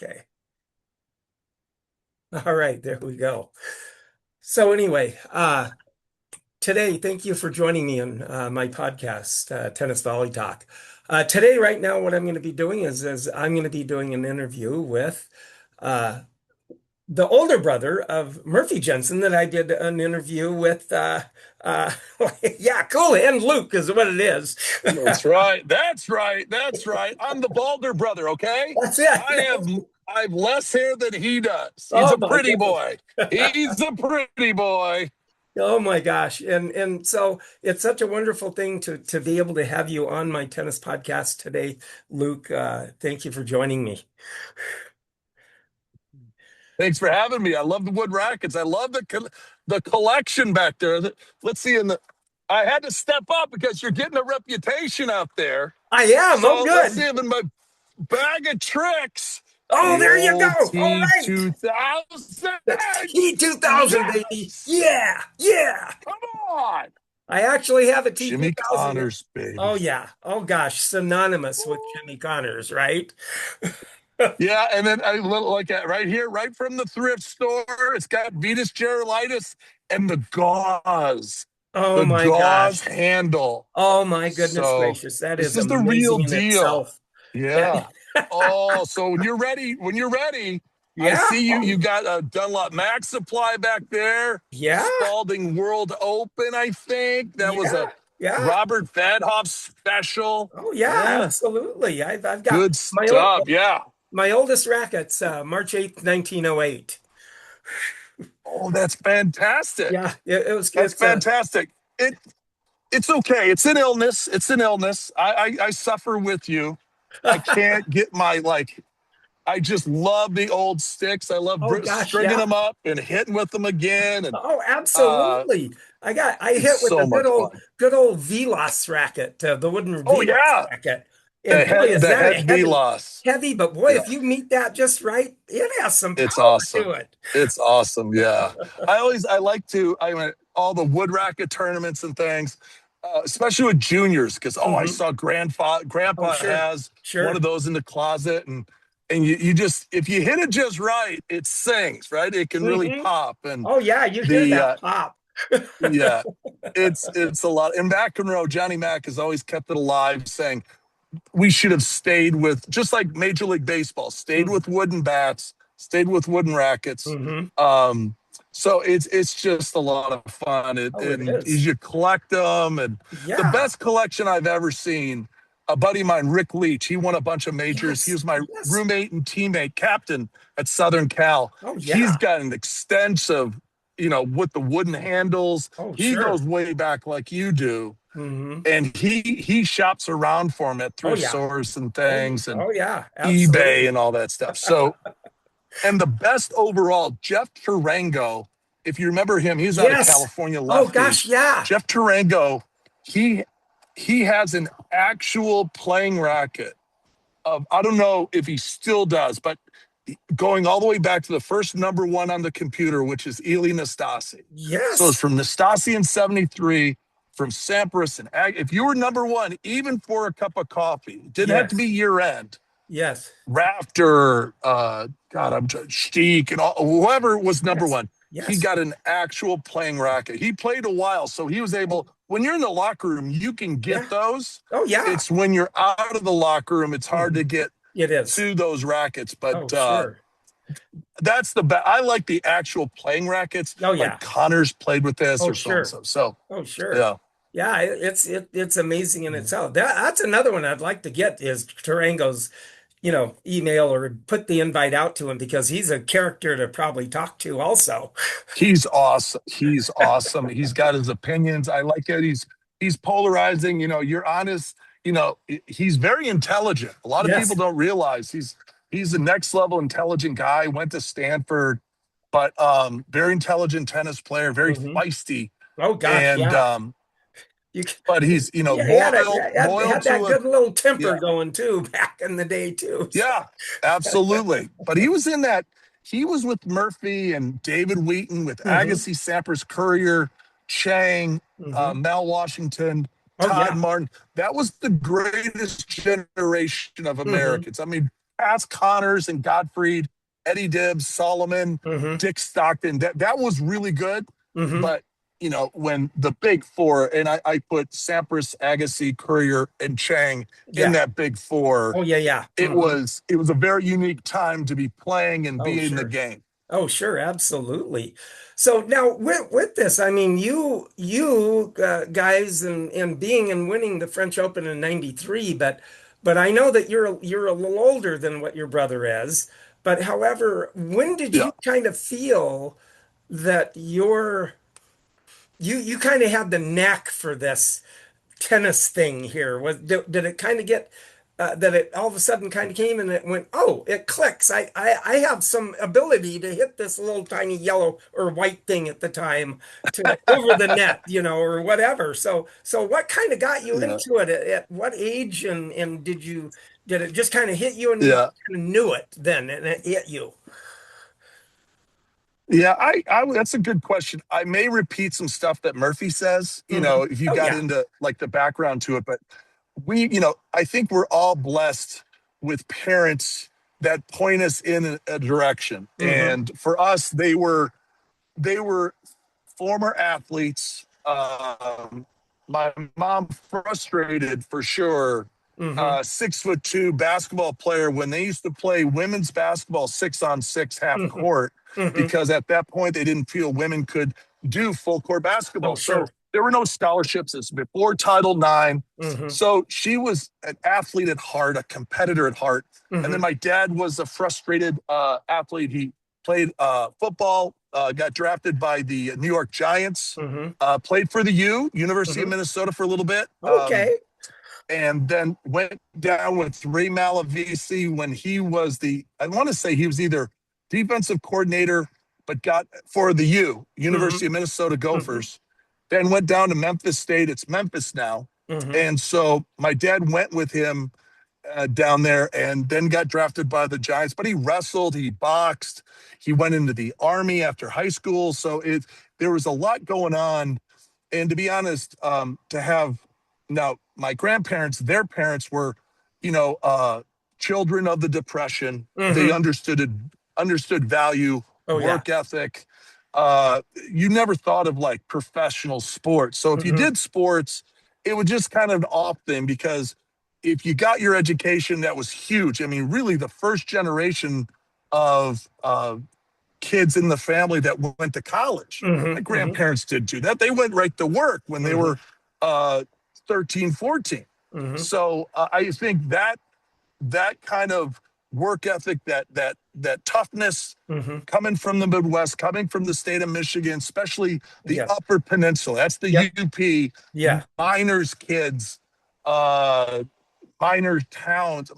Okay. All right, there we go. So anyway, today, thank you for joining me on my podcast, Tennis Volley Talk. Today, right now, what I'm going to be doing is I'm going to be doing an interview with uh, the older brother of Murphy Jensen that I did an interview with. Uh, yeah, cool. And Luke is what it is. That's right. That's right. That's right. I'm the Balder brother, okay? That's it. I have I have less hair than he does. He's Oh a my pretty goodness. boy. He's a pretty boy. Oh my gosh. And so it's such a wonderful thing to be able to have you on my tennis podcast today, Luke. Thank you for joining me. Thanks for having me. I love the wood rackets. I love the collection back there. Let's see I had to step up because you're getting a reputation out there. I am. Oh, So let's see good. if in my bag of tricks, Oh, the there you go. old All right. T2000. The T2000, baby. Yes. Yeah. Yeah. Come on. I actually have a Jimmy T2000. Connors, Oh, baby. yeah. Oh, gosh. Synonymous with Jimmy Connors, right? Yeah, and then I look at right here, right from the thrift store. It's got Venus Gerolitis and Oh, the my gauze gosh. handle. Oh, my goodness So gracious. That this is is the real amazing in deal. itself. Yeah. Oh, so when you're ready, I Yeah. see you. Oh, You got a Dunlop Max Supply back there. yeah. Spalding World Open, I think that was a Yeah. Yeah. Robert Vadhoff special. Oh yeah, Yeah, absolutely. I've got good stuff. Yeah. my oldest rackets, March 8th, 1908. Oh, that's fantastic. Yeah, it was That's it's a fantastic. It's okay. It's an illness. It's an illness. I suffer with you. I can't get my like. I just love the old sticks. I love oh gosh, stringing yeah. them up and hitting with them again, and Oh, uh, absolutely. I it's hit with a so much fun. good old Velos racket, the wooden Oh Velos yeah, racket. And boy, is the that head a V loss. heavy, but boy, Yeah, if you meet that just right, it has some it's power to awesome. it. It's awesome. Yeah, I like to. I went all the wood racket tournaments and things. Especially with juniors, because I Hmm. saw Oh, grandpa sure. has one of Sure. those in the closet, and you just if you hit it just right, it sings, right? It can really Hmm. pop, and Oh yeah, you hear the that pop. yeah, it's a lot. And McEnroe, Johnny Mac has always kept it alive, saying we should have stayed with just like Major League Baseball, stayed with wooden bats, stayed with wooden rackets. Hmm. Um, so it's just a lot of fun. Oh, it And is. you collect them, and the Yeah. best collection I've ever seen. A buddy of mine, Rick Leach, he won a bunch of majors. He Yes. was my Yes. roommate and teammate, captain at Southern Cal. Oh, He's yeah. got an extensive, with the wooden handles. Oh, He sure. goes way back like you do, Hmm. and he shops around for them at Oh, thrift yeah. stores and Oh, things and oh, yeah. eBay Absolutely. and all that stuff. So, and the best overall, Jeff Tarango, if you remember him, he's out of Yes. California, Oh, lefty. gosh. Yeah. Jeff Tarango, he he has an actual playing racket of, I don't know if he still does, but going all the way back to the first number one on the computer, which is Eli Nastasi. So it's Yes. from Nastasi in 73, from Sampras. And if you were number one, even for a cup of coffee, it didn't have to be Yes. year end. Yes. Rafter, God, I'm Steek, and whoever was number Yes. one, he Yes. got an actual playing racket. He played a while, so he was able. When you're in the locker room, you can get Yeah. those. Oh, yeah. It's when you're out of the locker room, it's hard Mhm. to get It is. to those rackets. But Oh, sure. that's the best. I like the actual playing rackets, Oh, like yeah. Connors played with this Oh, or so and sure. so. So Oh, sure. yeah. Yeah, it's amazing in itself. That's another one I'd like to get is Tarango's, email or put the invite out to him because he's a character to probably talk to also. He's awesome. He's awesome. He's got his opinions. I like it. He's polarizing. You're honest. He's very intelligent. A lot of people Yes. don't realize he's the next level intelligent guy. Went to Stanford, but very intelligent tennis player, very Hmm. feisty, Oh gosh, and yeah. You but he's yeah, he loyal had that to a good little temper yeah. going too back in the day too. So. Yeah, absolutely. But he was in that. He was with Murphy and David Wheaton, with Hmm. Agassi, Sampras, Courier, Chang, Hmm. Mel Washington, Oh Todd yeah. Martin. That was the greatest generation of Hmm. Americans. I mean, past Connors and Gottfried, Eddie Dibbs, Solomon, Mm-hmm. Dick Stockton, that was really good. Mm-hmm. But when the big four, and I put Sampras, Agassi, Courier, and Chang in Yeah. that big four, Oh, yeah, yeah. it Mm-hmm. was it was a very unique time to be playing and Oh, be in the sure. game. Oh, sure, absolutely. So now with this, I mean, you guys and being and winning the French Open in '93, but I know that you're a little older than what your brother is. But however, when did Yeah, you kind of feel that you kind of had the knack for this tennis thing here? Did it kind of get that it all of a sudden kind of came and it went, oh, it clicks. I have some ability to hit this little tiny yellow or white thing at the time to over the net, or whatever. So what kind of got you yeah, into it? At what age and did it just kind of hit you and you yeah. kind of knew it then and it hit you? Yeah, that's a good question. I may repeat some stuff that Murphy says, Hmm. if you Oh got yeah. into like the background to it, but I think we're all blessed with parents that point us in a direction. Hmm. And for us, they were former athletes. My mom frustrated for sure. Hmm. 6'2" basketball player when they used to play women's basketball 6-on-6 half Hmm. court, Hmm. because at that point they didn't feel women could do full court Oh basketball. So sure. there were no scholarships. It's before Title IX. Hmm. So she was an athlete at heart, a competitor at heart. And then Hmm. my dad was a frustrated athlete. He played football, got drafted by the New York Giants, Hmm. played for the University of Hmm. Minnesota for a little bit, Okay. and then went down with Ray Malavisi when he was I want to say he was either defensive coordinator, but got for the Hmm. University of Minnesota Hmm. Gophers. Then went down to Memphis State. It's Memphis now. Hmm. And so my dad went with him down there and then got drafted by the Giants. But he wrestled, he boxed, he went into the Army after high school. So there was a lot going on. And to be honest, to have now my grandparents, their parents were, you know, uh, children of the Depression. They Hmm. understood value, Oh yeah. work ethic. You never thought of like professional sports. So if you Hmm. did sports, it was just kind of an off thing, because if you got your education, that was huge. I mean, really, the first generation of kids in the family that went to college. Hmm. My Hmm. grandparents did do that. They went right to work when they Hmm. were uh, 13, 14. Hmm. So I think that kind of work ethic, that toughness, Hmm. coming from the Midwest, coming from the state of Michigan, especially the Yes. Upper Peninsula. That's the Yep. UP, Yeah. miners kids, uh, miners towns.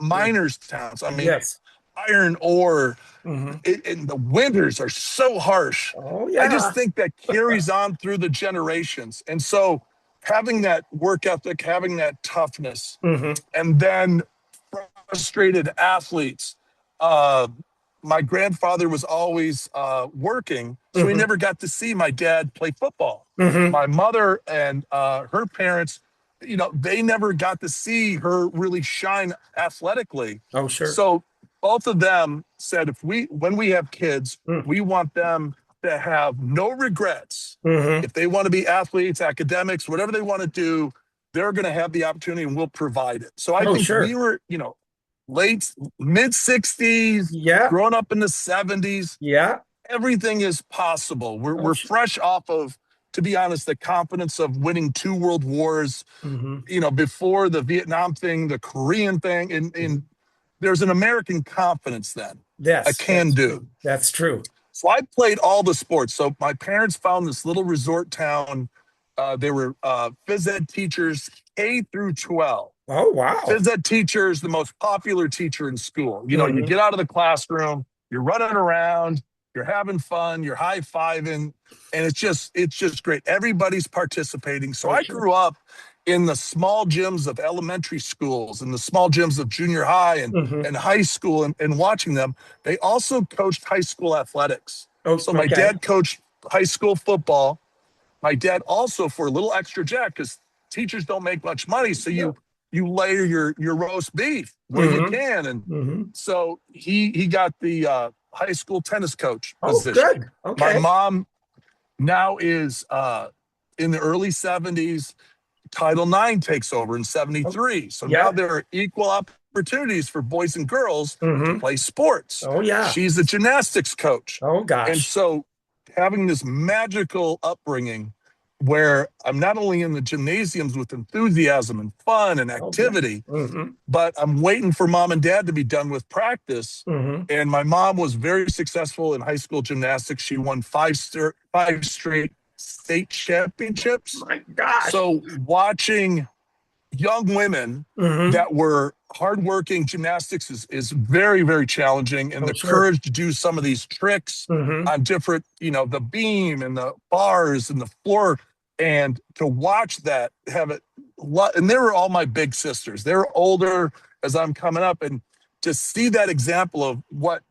I mean, Yes. iron ore, Hmm. and the winters are so harsh. Oh I just yeah. think that carries on through the generations. And so having that work ethic, having that toughness, Hmm. and then frustrated athletes. Uh, my grandfather was always working, so he Hmm. never got to see my dad play football. Hmm. My mother and her parents, they never got to see her really shine athletically. Oh sure. So both of them said, when we have kids, we want them to have no regrets. Hmm. If they want to be athletes, academics, whatever they want to do, they're going to have the opportunity and we'll provide it. So I Oh think we sure. were, late, mid 60s, Yeah. growing up in the 70s. Yeah. Everything is possible. We're, Oh we're sure. fresh off of, to be honest, the confidence of winning two world wars, Hmm. before the Vietnam thing, the Korean thing. And there's an American confidence then, a Yes, can that's do. true. That's true. So I played all the sports. So my parents found this little resort town. They were phys ed teachers, K through 12. Oh wow. Phys ed teacher is the most popular teacher in school. You Hmm. get out of the classroom, you're running around, you're having fun, you're high fiving, and it's just great. Everybody's participating. So Oh I sure. grew up in the small gyms of elementary schools and the small gyms of junior high and, Hmm. and high school, and watching them. They also coached high school athletics. Oh So my okay. dad coached high school football. My dad also, for a little extra jack, because teachers don't make much money. So you No. you layer your roast beef where you Hmm. can. And Hmm. so he got the high school tennis coach Oh, position. good. My Okay. mom now is in the early 70s. Title IX takes over in Oh, 73. So now yeah. there are equal opportunities for boys and girls to Hmm. play sports. Oh, yeah. She's a gymnastics coach. Oh, And gosh. so having this magical upbringing where I'm not only in the gymnasiums with enthusiasm and fun and Oh, yeah. activity, Hmm. but I'm waiting for mom and dad to be done with practice. Hmm. And my mom was very successful in high school gymnastics. She won five straight state championships. My gosh. So watching young women Hmm. that were hardworking, gymnastics is very, very challenging. And Oh, the sure. courage to do some of these tricks Hmm. on different, the beam and the bars and the floor, and to watch that have it. And they were all my big sisters. They were older as I'm coming up. And to see that example of what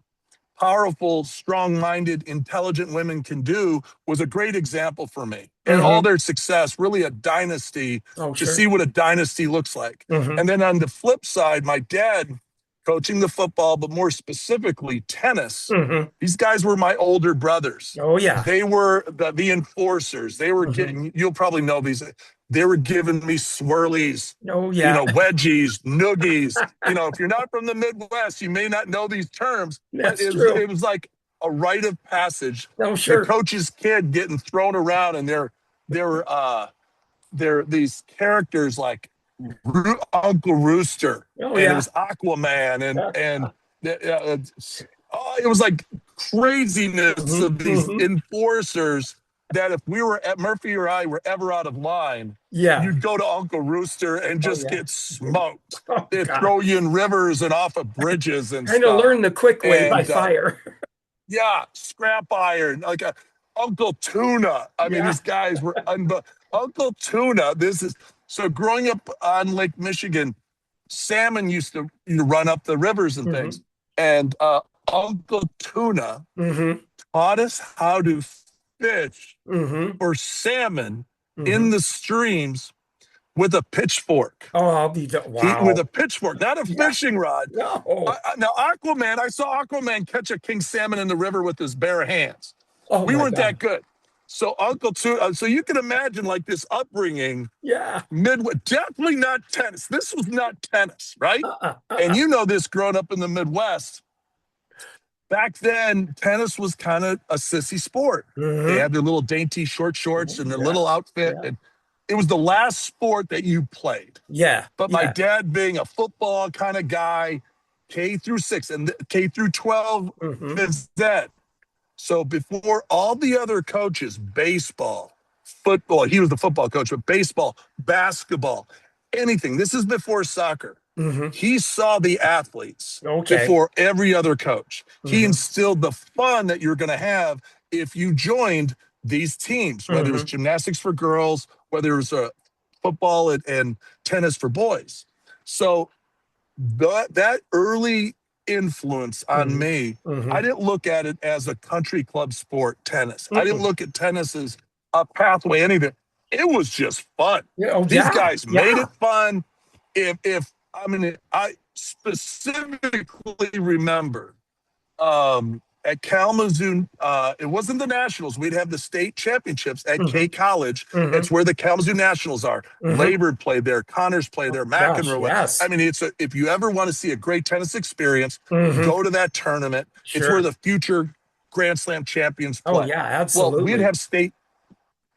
powerful, strong minded, intelligent women can do was a great example for me. And all Hmm. their success, really a dynasty, Oh, to see sure. what a dynasty looks like. Hmm. And then on the flip side, my dad coaching the football, but more specifically tennis. Hmm. These guys were my older brothers. Oh, yeah. They were the enforcers. They were Hmm. getting, you'll probably know these, they were giving me swirlies, Oh, yeah. wedgies, noogies. If you're not from the Midwest, you may not know these terms, but That's it true. was like a rite of passage. Oh, The sure. coach's kid getting thrown around, and they're these characters like Uncle Rooster, Oh, and it yeah. was Aquaman, and Yeah. it was like craziness Hmm. of these Hmm. enforcers that if we were at Murphy or I were ever out of line, Yeah. you'd go to Uncle Rooster and Oh, just yeah. get smoked. Oh, They'd God. throw you in rivers and off of bridges and Kind of stuff. learn the quick way by And fire. yeah, scrap iron, like a Uncle Tuna. I mean, Yeah. these guys were Uncle Tuna. This is so growing up on Lake Michigan, salmon used to run up the rivers and things. Hmm. And Uncle Tuna Hmm. taught us how to fish Hmm. for salmon in Hmm. the streams with a pitchfork. Oh, I'll be With wow. a pitchfork, not a Yeah. fishing rod. No. Now, Aquaman, I saw Aquaman catch a king salmon in the river with his bare hands. Oh, We my weren't that God. good. So Uncle Tuna, so you can imagine like this upbringing, Yeah. Midwest, definitely not tennis. This was not tennis, right? Uh-uh. And Uh-uh. you know this growing up in the Midwest. Back then, tennis was kind of a sissy sport. They Hmm. had their little dainty short shorts and their Yeah. little outfit. Yeah. And it was the last sport that you played. Yeah. But my Yeah. dad being a football kind of guy, K through 6 and K through 12 Hmm. phys ed. So before all the other coaches, baseball, football, he was the football coach, but baseball, basketball, anything. This is before soccer. Hmm. He saw the athletes Okay. before every other coach. He Hmm. instilled the fun that you're going to have if you joined these teams, whether it was Hmm. gymnastics for girls, whether it was football and tennis for boys. So that early influence on Hmm. me, I Hmm. didn't look at it as a country club sport, tennis. I didn't Hmm. look at tennis as a pathway, anything. It was just fun. Yeah. Oh, These yeah. guys made Yeah. it fun. If I mean, I specifically remember at Kalamazoo, it wasn't the Nationals. We'd have the state championships at Hmm. K College. Hmm. It's where the Kalamazoo Nationals are. Hmm. Labor played there. Connors played Oh, there. gosh. McEnroe. I Yes. mean, if you ever want to see a great tennis experience, Hmm. go to that tournament. It's where Sure. the future Grand Slam champions Oh, play. yeah. Well, we'd Absolutely. have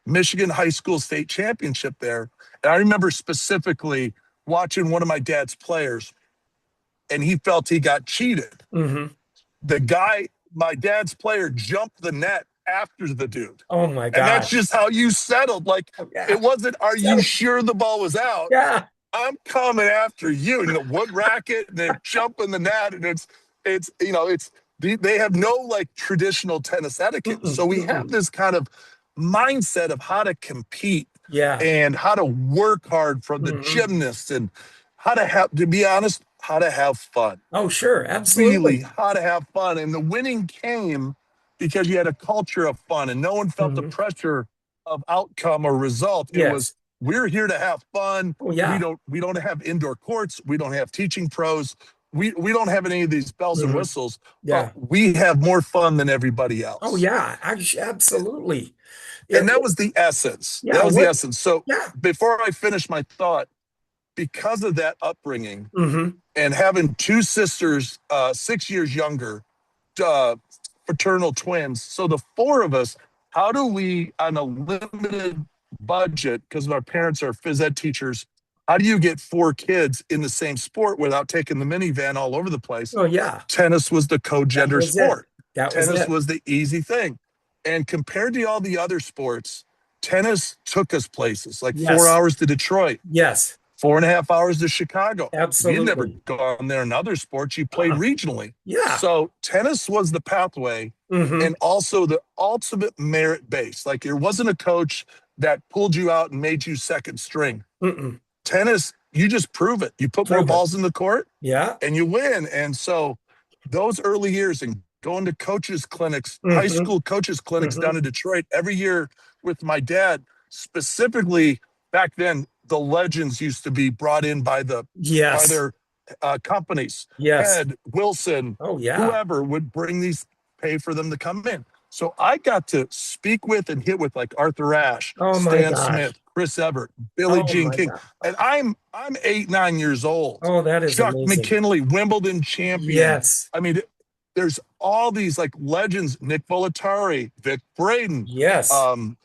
Michigan high school state championship there. And I remember specifically watching one of my dad's players, and he felt he got cheated. Hmm. The guy, my dad's player, jumped the net after the dude. Oh, my And that's gosh. just how you settled. Like, Oh, yeah. it wasn't, are you So, sure the ball was out? yeah. I'm coming after you. And the wood racket, and they're jumping the net, and they have no like traditional tennis etiquette. Mm-mm. So we have Mm-mm. this kind of mindset of how to compete Yeah. and how to work hard from the Hmm. gymnasts and how to have, to be honest, how to have fun. Oh, sure. Really Absolutely. how to have fun. And the winning came because you had a culture of fun and no one felt the Hmm. pressure of outcome or result. It was Yes. we're here to have fun. Oh We yeah. don't have indoor courts. We don't have teaching pros. We don't have any of these bells and Hmm. whistles, but Yeah. we have more fun than everybody Oh else. yeah. Absolutely. And It, that was the essence. yeah. That was the What? essence. So Yeah. before I finish my thought, because of that upbringing Hmm. and having two sisters, 6 years younger, uh, fraternal twins. So the four of us, how do we, on a limited budget, because our parents are phys ed teachers, how do you get four kids in the same sport without taking the minivan all over the place? Oh yeah. Tennis was the That co-gender was it. sport. That was Tennis it. was the easy thing. And compared to all the other sports, tennis took us places like four Yes. hours to Detroit, Yes. 4.5 hours to Chicago. You'd never Absolutely. gone there in other sports. You played Uh-uh. regionally. Yeah. So tennis was the pathway Hmm. and also the ultimate merit base. Like there wasn't a coach that pulled you out and made you second string. Mm-mm. Tennis, you just prove it. You put more Prove it. balls in the court Yeah. and you win. And so those early years and going to coaches clinics, high Hmm. school coaches clinics Hmm. down in Detroit every year with my dad, specifically back then, the legends used to be brought in by Yes. their companies. Yes. Head, Wilson, Oh yeah. whoever would bring these, pay for them to come in. So I got to speak with and hit with like Arthur Ashe, Oh my Stan gosh. Smith, Chris Everett, Billie Oh Jean my King, God. and I'm 8, 9 years old. Oh, that is Chuck amazing. McKinley, Wimbledon champion. Yes. I mean, there's all these like legends: Nick Volatari, Vic Braden, Yes. um,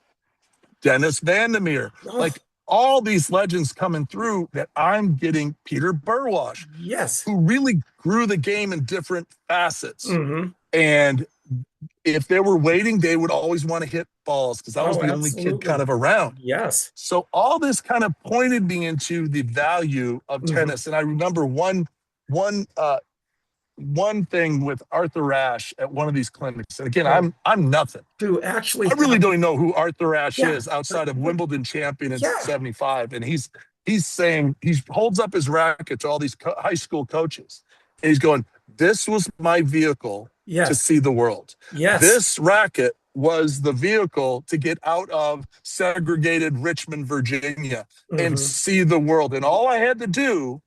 Dennis Vandermeer, Oh, like all these legends coming through. That I'm getting Peter Burwash, yes. who really grew the game in different facets. Hmm. And if they were waiting, they would always want to hit balls because I was Oh, the only kid kind absolutely. of around. Yes. So all this kind of pointed me into the value of Hmm. tennis. And I remember one one thing with Arthur Ashe at one of these clinics. And again, Oh, I'm nothing. to actually I really have, don't even know who Arthur Ashe yeah, is outside of Wimbledon champion in yeah. '75. And he's saying he holds up his racket to all these high school coaches, and he's going, "This was my vehicle to Yes. see the world. Yes. This racket was the vehicle to get out of segregated Richmond, Virginia, and Hmm. see the world. And all I had to do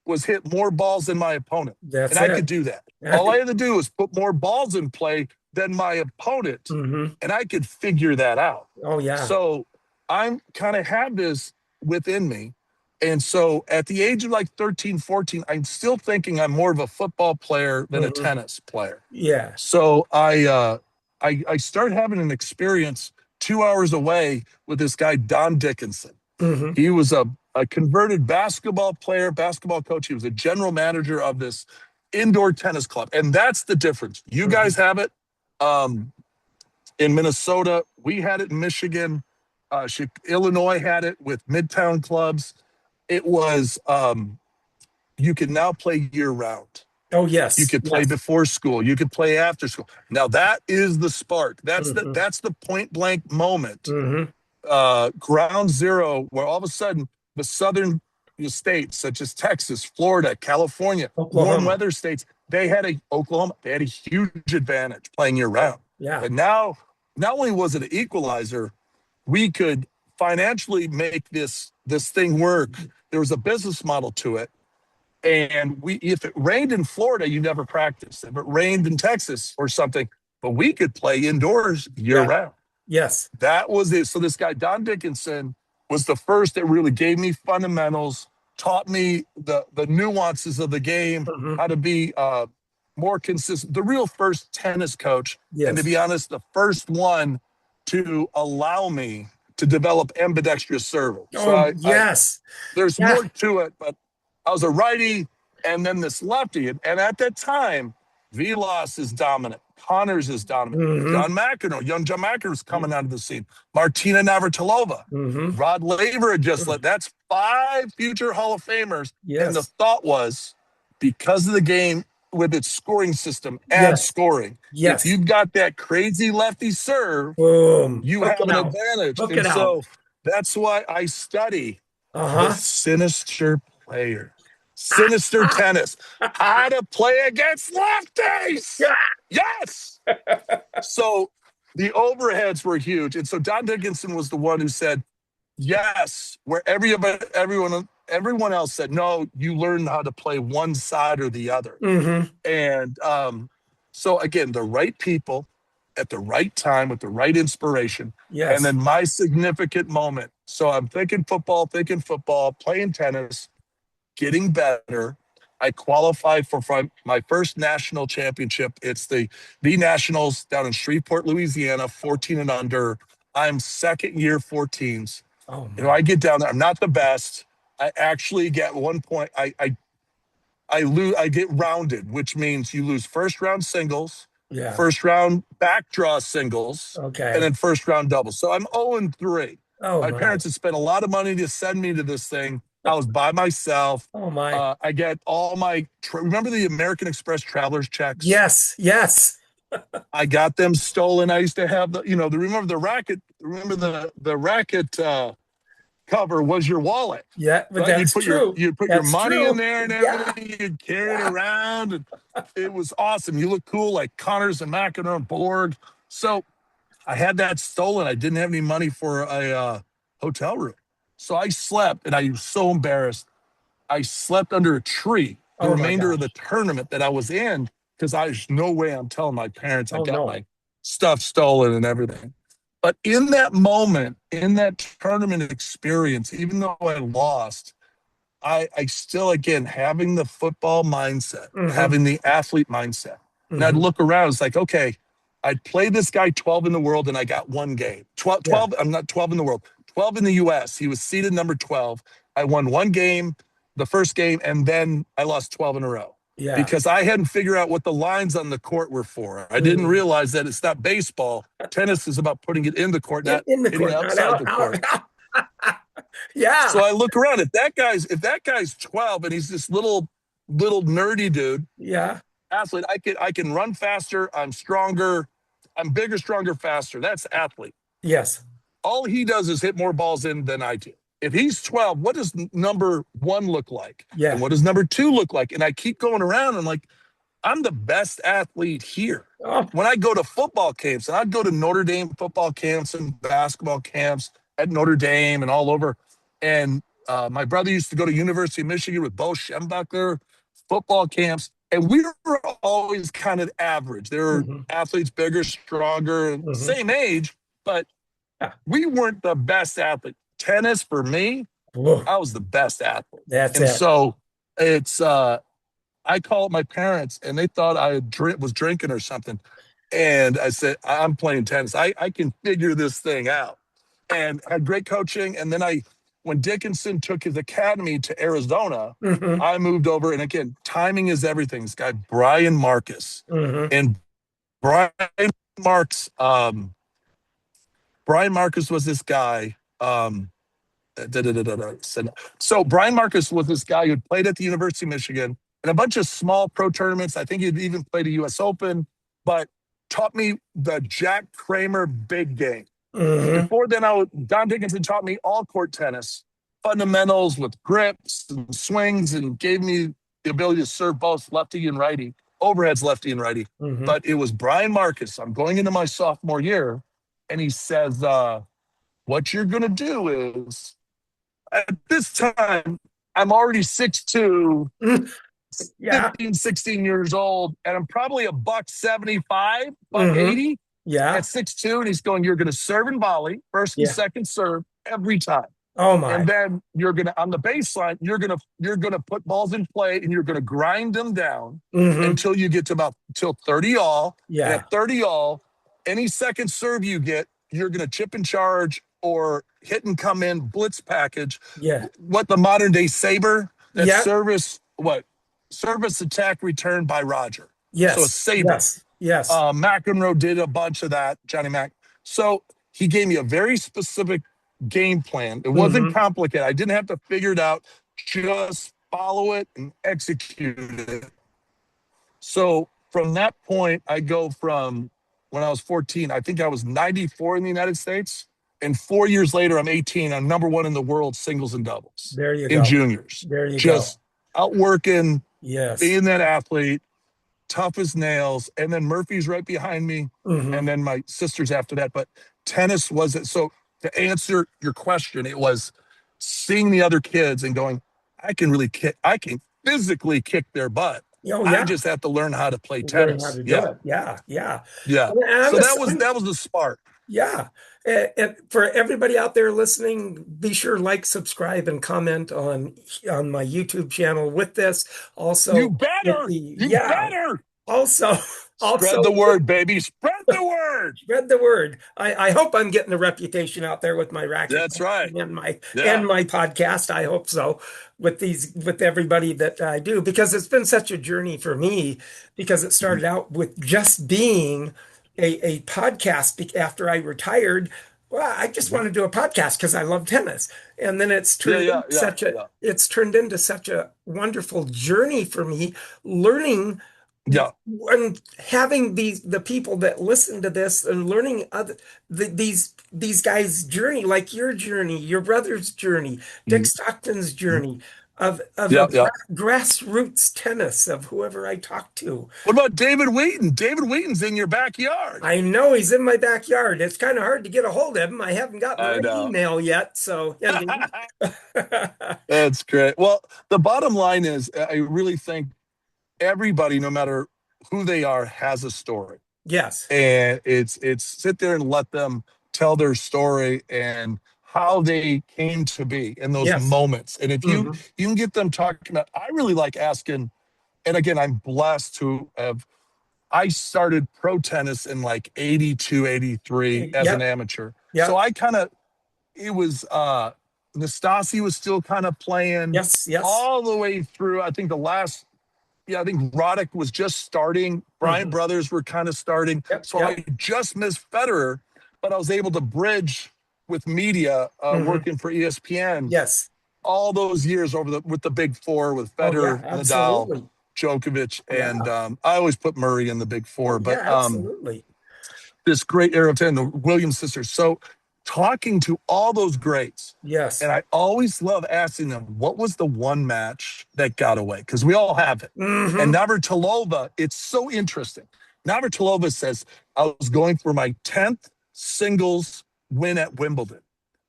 was hit more balls than my opponent, and That's I could it. do that. All I had to do was put more balls in play than my opponent, Hmm. and I could figure that out. Oh, yeah. So I'm kind of have this within me. And so at the age of like 13, 14, I'm still thinking I'm more of a football player than a Hmm. tennis player. Yeah. So I started having an experience 2 hours away with this guy, Don Dickinson. Hmm. He was a converted basketball player, basketball coach. He was a general manager of this indoor tennis club. And that's the difference. You guys Hmm. have it. Um, in Minnesota. We had it in Michigan. Illinois had it with Midtown clubs. It was you can now play year round. Oh, You yes. could play Yes. before school. You could play after school. Now that is the spark. Hmm. That's the point blank moment, Hmm. ground zero, where all of a sudden the southern states such as Texas, Florida, California, warm Oklahoma. weather states, they had a Oklahoma, they had a huge advantage playing year Yeah. round. Yeah. And now, not only was it an equalizer, we could financially make this thing work. There was a business model to it. And we, if it rained in Florida, you never practiced. If it rained in Texas or something, but we could play indoors year Yeah. round. Yes. That was it. So this guy, Don Dickinson, was the first that really gave me fundamentals, taught me the nuances of the game, Hmm. how to be more consistent. The real first tennis coach, and to Yes. be honest, the first one to allow me to develop ambidextrous serving. So Oh, I yes. there's Yeah. more to it, but I was a righty and then this lefty. And at that time, Vilas is dominant. Connors is dominant. Hmm. John McEnroe, young John McEnroe is coming out of the scene. Martina Navratilova. Hmm. Rod Laver had just let, that's 5 future Hall of Famers. And the Yes. thought was because of the game with its scoring system, add Yes. scoring. If Yes. you've got that crazy lefty serve, Boom. you Hook have it an out. advantage. Hook And it out. so that's why I study the Uh-huh. sinister player, sinister tennis, how to play against lefties. Yes. So the overheads were huge. And so Don Dickinson was the one who said, Yes, where everyone else said, no, you learn how to play one side or the other. Mm-hmm. And so again, the right people at the right time with the right inspiration. And Yes. then my significant moment. So I'm thinking football, playing tennis, getting better. I qualified for my first national championship. It's the Nationals down in Shreveport, Louisiana, 14 and under. I'm second year 14s. Oh I my. get down there. I'm not the best. I actually get 1 point. I lose. I get rounded, which means you lose first round singles, Yeah. first round back draw singles, and Okay. then first round doubles. So I'm 0-3. Oh My my. parents had spent a lot of money to send me to this thing. I was by myself. Oh my. I get all my remember the American Express traveler's checks. Yes. Yes. I got them stolen. I used to have remember the racket. Remember the racket cover was your wallet. Yeah, but Right? that's true. You'd put your That's money in true. there and Yeah. everything. You'd carry it Yeah. around, and it was awesome. You look cool like Connors and McEnroe and Borg. So I had that stolen. I didn't have any money for a hotel room, so I slept, and I was so embarrassed. I slept under a tree the Oh my remainder of the gosh. tournament that I was in because there's no way I'm telling my parents I Oh got no. my stuff stolen and everything. But in that moment, in that tournament experience, even though I lost, I still, again, having the football mindset, Mm-hmm. having the athlete mindset. And I'd Mm-hmm. look around, it's like, okay, I'd play this guy 12 in the world and I got one game. 12, Yeah. 12 I'm not 12 in the world, 12 in the US. He was seeded number 12. I won one game, the first game, and then I lost 12 in a row Yeah. because I hadn't figured out what the lines on the court were for. I didn't Mm. realize that it's not baseball. Tennis is about putting it in the court, not In the hitting it court, not outside out, the out, court. out. Yeah. So I look around. If that guy's 12 and he's this little nerdy dude, Yeah. athlete, I can run faster, I'm stronger, I'm bigger, stronger, faster. That's athlete. Yes. All he does is hit more balls in than I do. If he's 12, what does number one look like? And Yeah. what does number two look like? And I keep going around and like, I'm the best athlete here. Oh. When I go to football camps, and I'd go to Notre Dame football camps and basketball camps at Notre Dame and all over. And my brother used to go to University of Michigan with Bo Schembechler football camps. And we were always kind of average. There were Mm-hmm. athletes bigger, stronger, Mm-hmm. same age, but Yeah. we weren't the best athlete. Tennis, for me, Whoa. I was the best athlete. That's And it. so it's I called my parents and they thought was drinking or something. And I said, I'm playing tennis. I can figure this thing out. And had great coaching. And then when Dickinson took his academy to Arizona, Mm-hmm. I moved over. And again, timing is everything. This guy, Brian Marcus. Mm-hmm. And Brian Marks, Brian Marcus was this guy. So Brian Marcus was this guy who played at the University of Michigan and a bunch of small pro tournaments. I think he'd even played a U.S. Open, but taught me the Jack Kramer big game. Mm-hmm. Before then, Don Dickinson taught me all court tennis fundamentals with grips and swings, and gave me the ability to serve both lefty and righty, overheads lefty and righty. Mm-hmm. But it was Brian Marcus. I'm going into my sophomore year, and he says, "What you're going to do is." At this time, I'm already 6'2", Yeah. 15, 16 years old, and I'm probably a buck 75, buck Mm-hmm. 80 Yeah. at 6'2". And he's going, you're going to serve and volley, first and Yeah. second serve every time. Oh And my. then you're going to, on the baseline, you're going to put balls in play and you're going to grind them down Mm-hmm. until you get to till 30 all. And Yeah. at 30 all, any second serve you get, you're going to chip and charge or hit and come in blitz package. Yeah. What the modern day saber, that Yeah. service attack return by Roger. So a Yes. saber. Yes. Yes. McEnroe did a bunch of that, Johnny Mac. So he gave me a very specific game plan. It wasn't Mm-hmm. complicated. I didn't have to figure it out. Just follow it and execute it. So from that point, I go from when I was 14, I think I was 94 in the United States. And 4 years later, I'm 18. I'm number one in the world singles and doubles There you in go. juniors. There you go. Just outworking, Yes. being that athlete, tough as nails. And then Murphy's right behind me. Mm-hmm. And then my sister's after that. But tennis was it. So to answer your question, it was seeing the other kids and going, I can really kick, I can physically kick their butt. Oh I yeah. just have to learn how to play Learn how tennis. to do Yeah. it. Yeah, yeah. Yeah. And I'm So the that same. was the spark. Yeah. And for everybody out there listening, be sure like, subscribe, and comment on my YouTube channel with this. You Also with better, the you yeah. better Also, spread also the with word, baby. Spread the word. spread the word. I hope I'm getting a reputation out there with my racket That's right. and Yeah. my podcast. I hope so with everybody that I do because it's been such a journey for me because it started out with just being a podcast after I retired. Well, I just want to do a podcast because I love tennis. And then Yeah. Yeah. Yeah. Yeah. it's turned into such a wonderful journey for me, learning Yeah. and having the people that listen to this and learning these guys' journey, like your journey, your brother's journey, Dick Mhm. Stockton's Mhm. journey of a Yeah. Yeah. grassroots tennis of whoever I talk to. What about David Wheaton? David Wheaton's in your backyard. I know he's in my backyard. It's kind of hard to get a hold of him. I haven't gotten the I right know. email yet, so That's great. Well, the bottom line is, I really think everybody, no matter who they are, has a story, yes, and it's sit there and let them tell their story and how they came to be in those yes, moments. And if hmm you can get them talking about, I really like asking. And again, I'm blessed to have. I started pro tennis in like 82, 83 as an yep, amateur. So yep, I kind of, it was Nastasi was still kind of playing yes, yes, all the way through. I think the last, yeah, I think Roddick was just starting. Bryant hmm brothers were kind of starting. yep, So yep, I just missed Federer, but I was able to bridge with media hmm working for ESPN yes. all those years over the with the big four with Oh yeah, Federer, Nadal, absolutely. Djokovic, and Yeah. I always put Murray in the big Oh four. yeah, But absolutely. this great era of 10, the Williams sisters. So talking to all those greats, Yes. and I always love asking them, what was the one match that got away? Because we all have it. And Hmm Navratilova, it's so interesting. Navratilova says, I was going for my 10th singles win at Wimbledon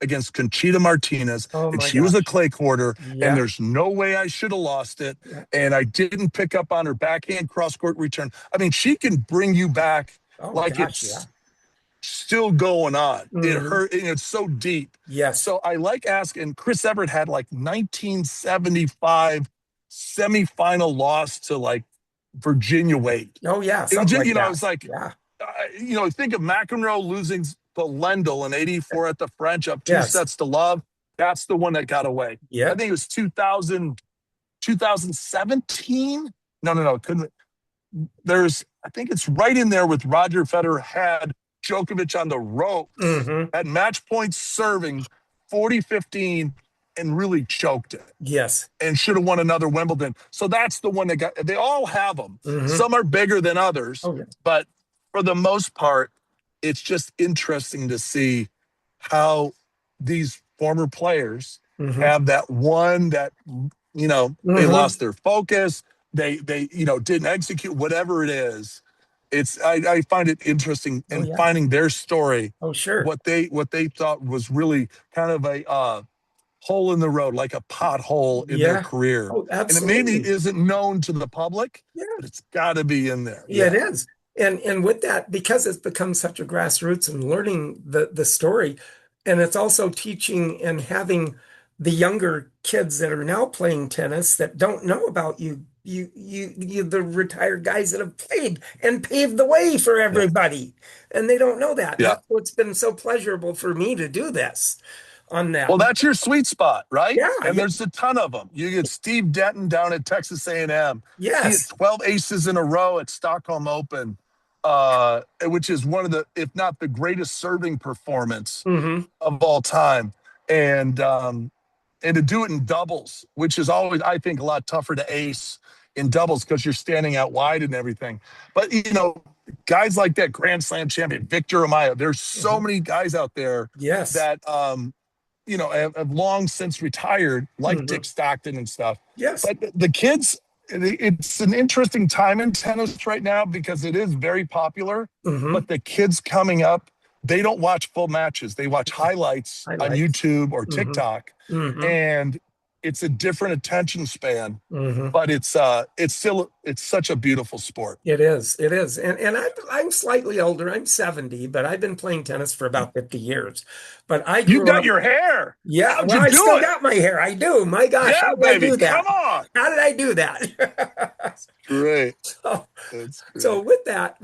against Conchita Martinez, Oh and my she was a gosh. clay quarter, and Yeah. there's no way I should have lost it. Yeah. And I didn't pick up on her backhand cross court return. I mean, she can bring you back Oh like gosh, yeah. it's still going on. It hmm hurt, and it's so deep. Yes. So I like asking. Chris Everett had like 1975 semifinal loss to like Virginia Wade. Oh yeah, It was something just, like you know, that. it's like, Yeah. think of McEnroe losing to Lendl in '84 at the French up two Yes. sets to love. That's the one that got away. I Yep. think it was 2017. No, no, no. It couldn't. I think it's right in there with Roger Federer had Djokovic on the ropes hmm at match point serving 40-15 and really choked it Yes. and should have won another Wimbledon. So that's the one that got, they all have them. hmm Some are bigger than others, Oh yeah. but for the most part, it's just interesting to see how these former players hmm have that one that, they hmm lost their focus. They didn't execute whatever it is. I find it interesting Oh in yeah. finding their story, Oh sure. what they thought was really kind of a hole in the road, like a pothole in their Yeah. career. Oh, And it maybe absolutely. isn't known to the public, Yeah. but it's got to be in there. Yeah, it Yeah. is. And with that, because it's become such a grassroots and learning the story, and it's also teaching and having the younger kids that are now playing tennis that don't know about the retired guys that have played and paved the way for Yeah. everybody. And they don't know that. And Yeah. that's what's been so pleasurable for me to do this on that. Well, that's your sweet spot, right? Yeah, And yeah, there's a ton of them. You get Steve Denton down at Texas A&M. He had yes. 12 aces in a row at Stockholm Open, which is one of the, if not the greatest serving performance hmm of all time. And to do it in doubles, which is always, I think, a lot tougher to ace in doubles because you're standing out wide and everything. But guys like that Grand Slam champion Victor Amaya, there's so hmm many guys out there Yes. that have long since retired, like hmm Dick Stockton and stuff. Yes. But the kids, it's an interesting time in tennis right now because it is very popular. hmm But the kids coming up, they don't watch full matches. They watch highlights on Highlights. YouTube or Mm-hmm. TikTok, Mm-hmm. and it's a different attention span. Mm-hmm. But it's still it's such a beautiful sport. It is. It is. And I'm slightly older. I'm 70, but I've been playing tennis for about 50 years. But I You grew got up, your hair. yeah, How'd well, you I do still it? got my hair. I do. My gosh, how Yeah, did I baby. do Come that? on. How did I do that? Great. So, That's so great. with that,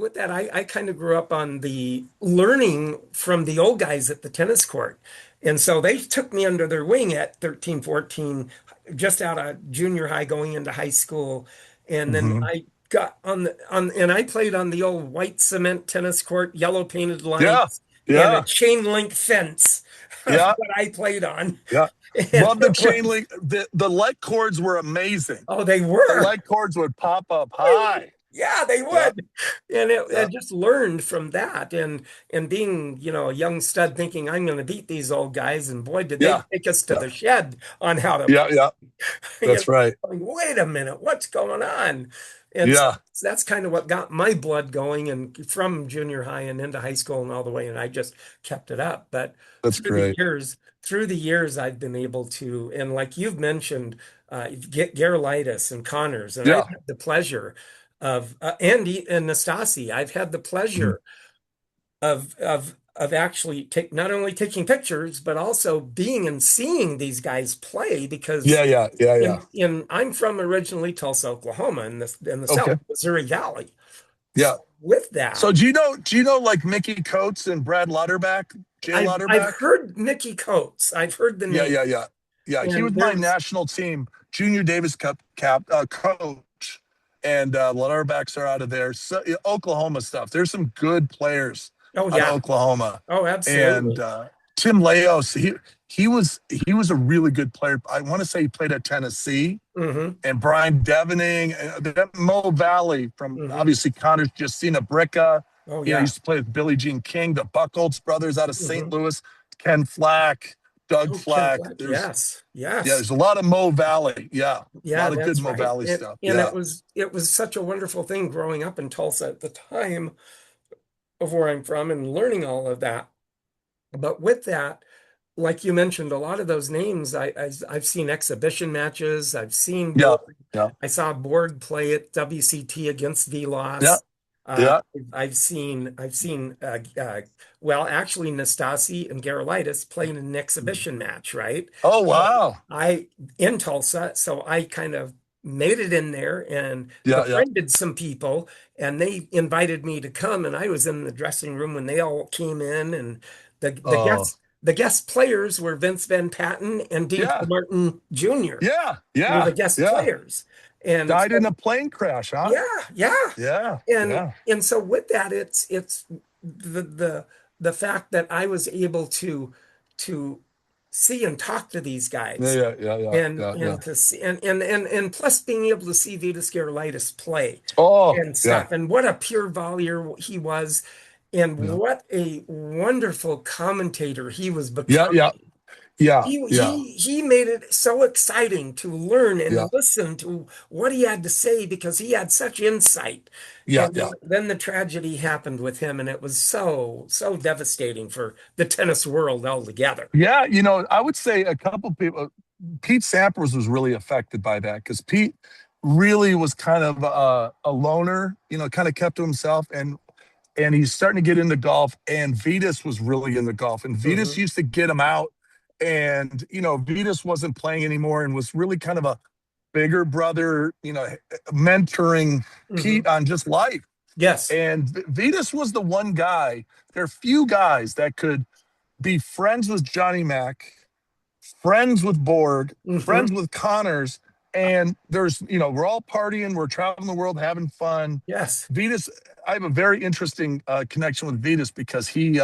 I kind of grew up on the learning from the old guys at the tennis court. And so they took me under their wing at 13, 14, just out of junior high going into high school. And then Hmm. I got and I played on the old white cement tennis court, yellow painted Yeah. lines, and a Yeah. chain link fence of Yeah. what I played on. Yeah. And Love the it chain was, link. The light cords were amazing. oh, they The were. light cords would pop up high. Yeah, they Yeah. would. And I Yeah. just learned from that and being, a young stud thinking I'm going to beat these old guys. And boy, did they Yeah. take us to Yeah. the shed on how to Yeah. play. Yeah. You know, That's right. going, wait a minute, what's going on? And so Yeah. that's kind of what got my blood going and from junior high and into high school and all the way. And I just kept it up. But That's through the great. years, through the years, I've been able to, and like you've mentioned, get Garolitis and Connors, and I've Yeah. had the pleasure of and Nastasi. I've had the Mhm. pleasure of actually take not only taking pictures but also being and seeing these guys play because Yeah. Yeah. Yeah. Yeah. in I'm from originally Tulsa, Oklahoma, in the South Okay. Missouri Valley. Yeah. So with that, So do you know like Mickey Coates and Brad Lauterbach, Jay I've Lauterbach? heard Mickey Coates. I've heard the Yeah, name, yeah, yeah. Yeah, he was and my there's national team junior Davis Cup coach, and Lauterbachs are out of there. So, yeah, Oklahoma stuff. There's some good players oh out of yeah, Oklahoma, oh and absolutely, Tim Leos. He was a really good player. I want to say he played at Tennessee, mm-hmm, and Brian Devening, Mo Valley from mm-hmm. obviously Connors, Justina Bricka. Oh He yeah, used to play with Billie Jean King, the Buckholz brothers out of St. mm-hmm. Louis, Ken Flack, Doug Oh, Ken Flack. Fleck, There's yes, yeah, yes. there's a lot of Mo Valley. Yeah, a Yeah, lot of good that's Mo right. Valley And stuff. and Yeah, it was such a wonderful thing growing up in Tulsa at the time of where I'm from and learning all of that. But with that, like you mentioned, a lot of those names I've seen exhibition matches. I've seen yeah, Borg. yeah, I saw Borg play at WCT against yeah, Veloz. Uh, yeah. I've seen well, actually Nastasi and Gerulaitis playing an exhibition match, right? Oh So wow. I in Tulsa, so I kind of made it in there and Yeah, yeah. befriended some people, and they invited me to come, and I was in the dressing room when they all came in, and the Oh guest players were Vince Van Patten and Dean yeah, Martin Jr. yeah, were the yeah, guest yeah. players. And Died in so, a plane crash, huh? yeah, yeah. Yeah, And yeah, and so with that, it's the fact that I was able to see and talk to these yeah, guys yeah, yeah, yeah, yeah, yeah. and to see and plus being able to see Vitas Gerulaitis play Oh and yeah, stuff and what a pure volleyer he was and yeah, what a wonderful commentator he was yeah, yeah, becoming. yeah, yeah, He made it so exciting to learn yeah, and listen to what he had to say because he had such insight. yeah, And yeah. then the tragedy happened with him, and it was so devastating for the tennis world altogether. Yeah, I would say a couple people. Pete Sampras was really affected by that because Pete really was kind of a loner. Kind of kept to himself, and he's starting to get into golf. And Vitas was really into golf, and Vitas Hmm. used to get him out. And Vitas wasn't playing anymore, and was really kind of a bigger brother. Mentoring Hmm. Pete on just life. Yes. And Vitas was the one guy. There are few guys that could be friends with Johnny Mack, friends with Borg, Hmm. friends with Connors, and we're all partying, we're traveling the world, having fun. Yes. Vitas, I have a very interesting connection with Vitas because he's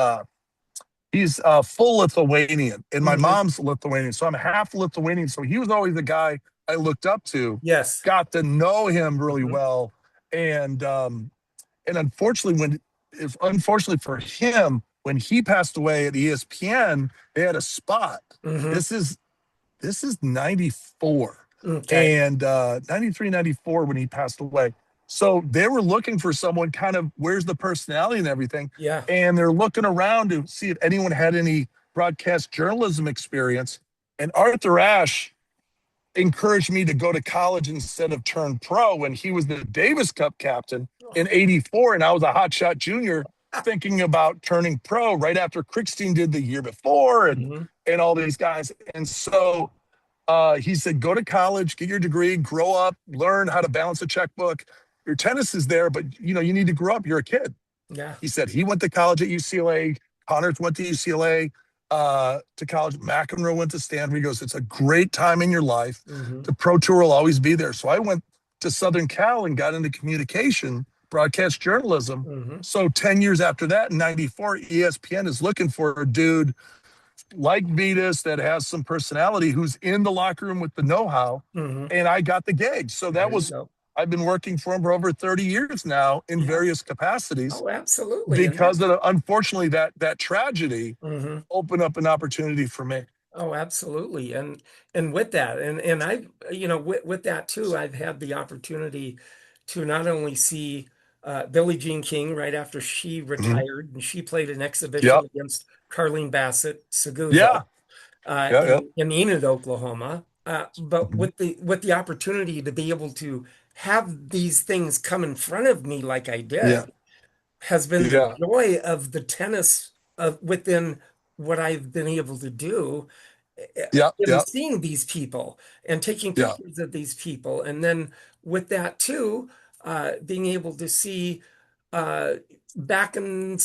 full Lithuanian, and my Hmm. mom's Lithuanian, so I'm half Lithuanian. So he was always the guy I looked up to. Yes. Got to know him really Hmm. well, and unfortunately for him, when he passed away at ESPN, they had a spot. Hmm. This is 94 Okay. and 93, 94 when he passed away. So they were looking for someone kind of where's the personality and everything. Yeah. And they're looking around to see if anyone had any broadcast journalism experience. And Arthur Ashe encouraged me to go to college instead of turn pro when he was the Davis Cup captain in '84. And I was a hotshot junior thinking about turning pro right after Crickstein did the year before Hmm. and all these guys. And so he said, go to college, get your degree, grow up, learn how to balance a checkbook. Your tennis is there, but you need to grow up. You're a kid. Yeah. He said he went to college at UCLA. Connors went to UCLA to college. McEnroe went to Stanford. He goes, it's a great time in your life. Hmm. The pro tour will always be there. So I went to Southern Cal and got into communication, broadcast journalism. Hmm. So 10 years after that, in '94, ESPN is looking for a dude like Vetus that has some personality who's in the locker room with the know-how. Hmm. And I got the gig. So that There you was, go. I've been working for him for over 30 years now in Yeah. various capacities Oh, absolutely. And because that's, of unfortunately that tragedy hmm. opened up an opportunity for me. Oh, absolutely. And with that, and I, with that too, I've had the opportunity to not only see Billie Jean King right after she Mm-hmm. retired, and she played an exhibition Yep. against Carlene Bassett Yeah. Seguza Yeah. Yeah. in Enid, Oklahoma. But Mm-hmm. with the opportunity to be able to have these things come in front of me like I Yeah. did has been the Yeah. joy of the tennis of within what I've been able to do Yeah. in Yeah. seeing these people and taking Yeah. pictures of these people. And then with that too, being able to see uh, back in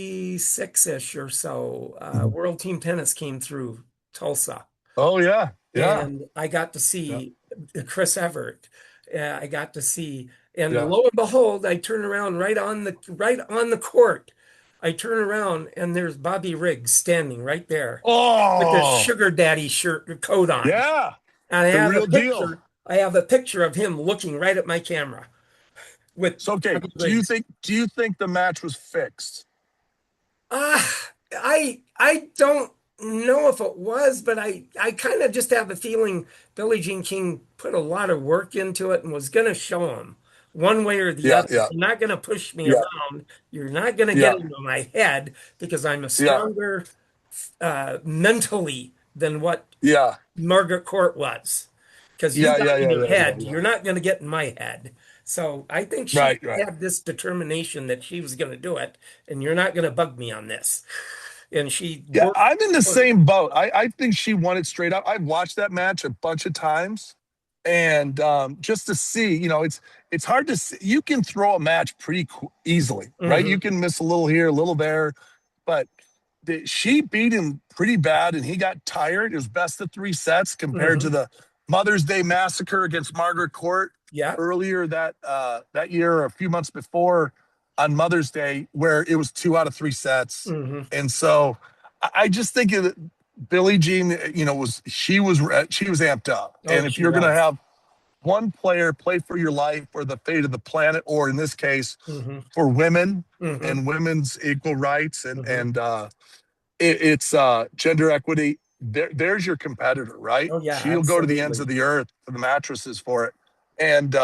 76-ish or so, Mm-hmm. World Team Tennis came through Tulsa. Oh yeah. Yeah. And I got to Yeah. see Chris Everett. I got to see, and Yeah. lo and behold, I turn around right on the court. I turn around and there's Bobby Riggs standing right there with his Oh sugar daddy shirt coat on. yeah. And The real deal. I have a picture of him looking right at my camera with So okay, Bobby do you Riggs. think do you think the match was fixed? Uh, I don't know if it was, but I kind of just have a feeling Billie Jean King put a lot of work into it and was going to show him one way or the Yeah. other. Yeah. You're not going to push me Yeah. around. You're not going to get Yeah. into my head because I'm a Yeah. stronger mentally than what Yeah. Margaret Court was. Because you Yeah. got Yeah. in Yeah. your Yeah. Yeah. head, Yeah. you're not going to get in my head. So I think she Right. Right. had this determination that she was going to do it, and you're not going to bug me on this. And she Yeah, worked I'm in the for it. same boat. I think she won it straight up. I've watched that match a bunch of times, and just to see, it's hard to see. You can throw a match pretty easily, right? You Hmm. can miss a little here, a little there, but she beat him pretty bad, and he got tired. It was best of three sets compared to Hmm. the Mother's Day massacre against Margaret Court Yeah. earlier that year or a few months before on Mother's Day, where it was 2 out of 3 sets. Hmm. And so I just think that Billie Jean, she was amped up. Oh, And if she you're going to was. have one player play for your life or the fate of the planet, or in this case, Hmm. for women Hmm. and women's equal rights and Hmm. it's gender equity. There's your competitor, right? Oh, yeah, She'll go to the ends of absolutely. the earth for the mattresses for it. And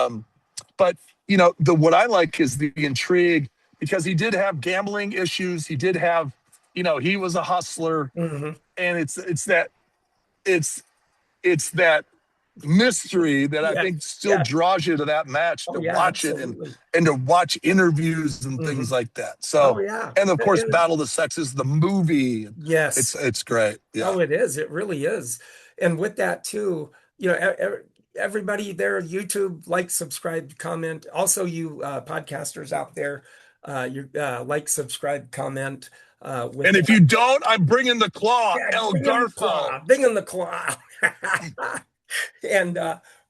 but the what I like is the intrigue because he did have gambling issues. He did have, he was a hustler, Hmm. and it's it's that mystery that I think Yes. still Yes. draws you to that match Oh, to yeah, watch it and absolutely. and to watch interviews and Hmm. things like that. Oh, So, yeah. and of course, And Battle of the Sexes, the movie, it's yes. it's great. Yeah. Oh, it is. It really is. And with that too, everybody there, YouTube, like, subscribe, comment. Also, you podcasters out there, you like, subscribe, comment. With And if that, you don't, I'm bringing the claw, yeah, El bring in the Garfo. claw, bring in the claw. And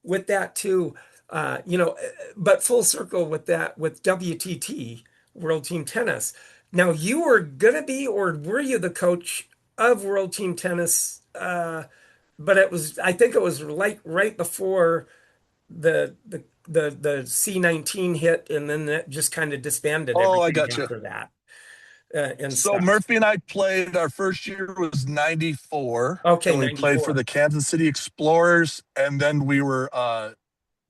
with that too, but full circle with that, with WTT, World Team Tennis. Now, you were gonna be, or were you the coach of World Team Tennis? But I think it was like right before the C19 hit, and then that just kind of disbanded Oh, I everything got you. after that, and So stuff. Murphy and I played, our first year was '94, Okay, and we played for 94. the Kansas City Explorers, and then we were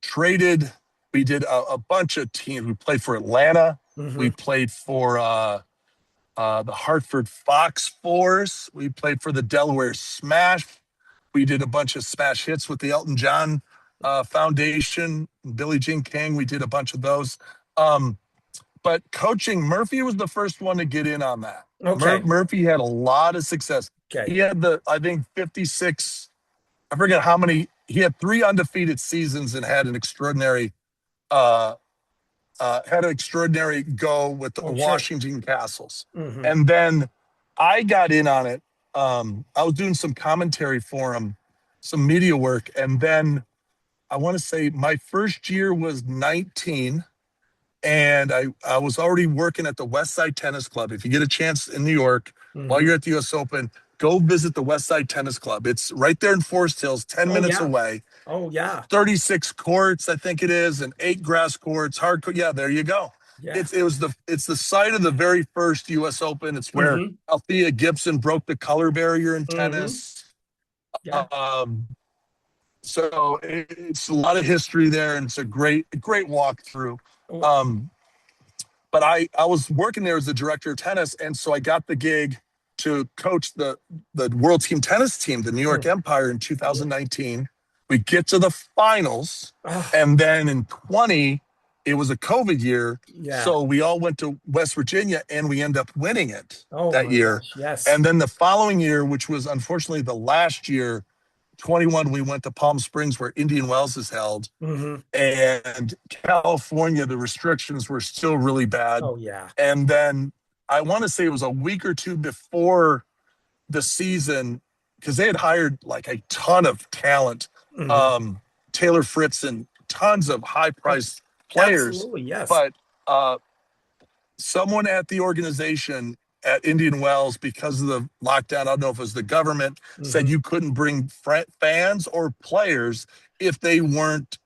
traded We did a bunch of teams. We played for Atlanta. We Hmm. played for the Hartford Fox Fours. We played for the Delaware Smash. We did a bunch of smash hits with the Elton John Foundation, Billie Jean King. We did a bunch of those. Um, but coaching, Murphy was the first one to get in on that. Okay. Murphy had a lot of success. Okay. He had I think, 56, I forget how many, he had 3 undefeated seasons and uh, had an extraordinary go with the Oh, sure. Washington Castles. Hmm. And then I got in on it. I was doing some commentary for him, some media work. And then I want to say my first year was 19, and I was already working at the West Side Tennis Club. If you get a chance in New York while Hmm. you're at the US Open, go visit the West Side Tennis Club. It's right there in Forest Hills, 10 Oh, minutes yeah. away. Oh, yeah. 36 courts, I think it is, and 8 grass courts, hard court. Yeah, there you go. Yeah. It's the site of the very first US Open. It's where Hmm. Althea Gibson broke the color barrier in Hmm. tennis. Yeah. Um, so it's a lot of history there, and it's a great walkthrough. Oh, Um, but I was working there as the director of tennis, and so I got the gig to coach the world team tennis team, the New York mm, Empire, in yeah. 2019. We get to the finals, Oh, and then in 20, it was a COVID year, yeah. so we all went to West Virginia, and we end up winning it Oh that my year. gosh. Yes. And then the following year, which was unfortunately the last year, 21, we went to Palm Springs, where Indian Wells is held, Hmm. and California, the restrictions were still really bad. Oh, yeah. And then I want to say it was a week or two before the season, because they had hired like a ton of talent, Hmm. um, Taylor Fritz and tons of high Oh, priced players. absolutely. Yes. But someone at the organization at Indian Wells, because of the lockdown, I don't know if it was the government, said Hmm. you couldn't bring fans or players if they weren't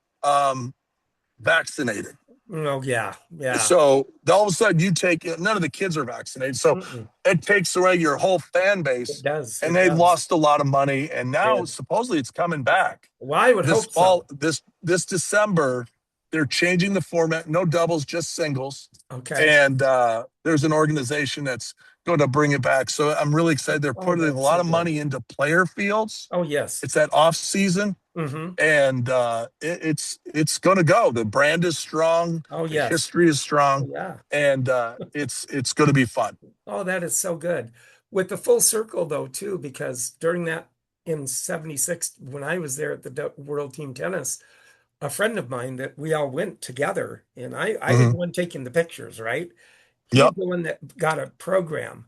vaccinated. Oh, yeah. Yeah. So all of a sudden, you take none of the kids are vaccinated, so Mm-mm. it takes away your whole fan It base, does. and It they does. lost a lot of money. And It now did. supposedly it's coming back Well, I would this hope fall. so. This December, they're changing the format. No doubles, just singles. Okay. And there's an organization that's going to bring it back. So I'm really excited. They're Oh, putting a that's lot so of good. money into player fields. Oh, yes. It's that off season, Hmm. and it's going to go. The brand is strong, Oh, the yes. history is Oh, strong, yeah. and it's going to be fun. Oh, that is so good. With the full circle, though, too, because during that in 76, when I was there at the World Team Tennis, a friend of mine that we all went together, and I was Mm-hmm. the one taking the pictures, right? He's Yep. the one that got a program.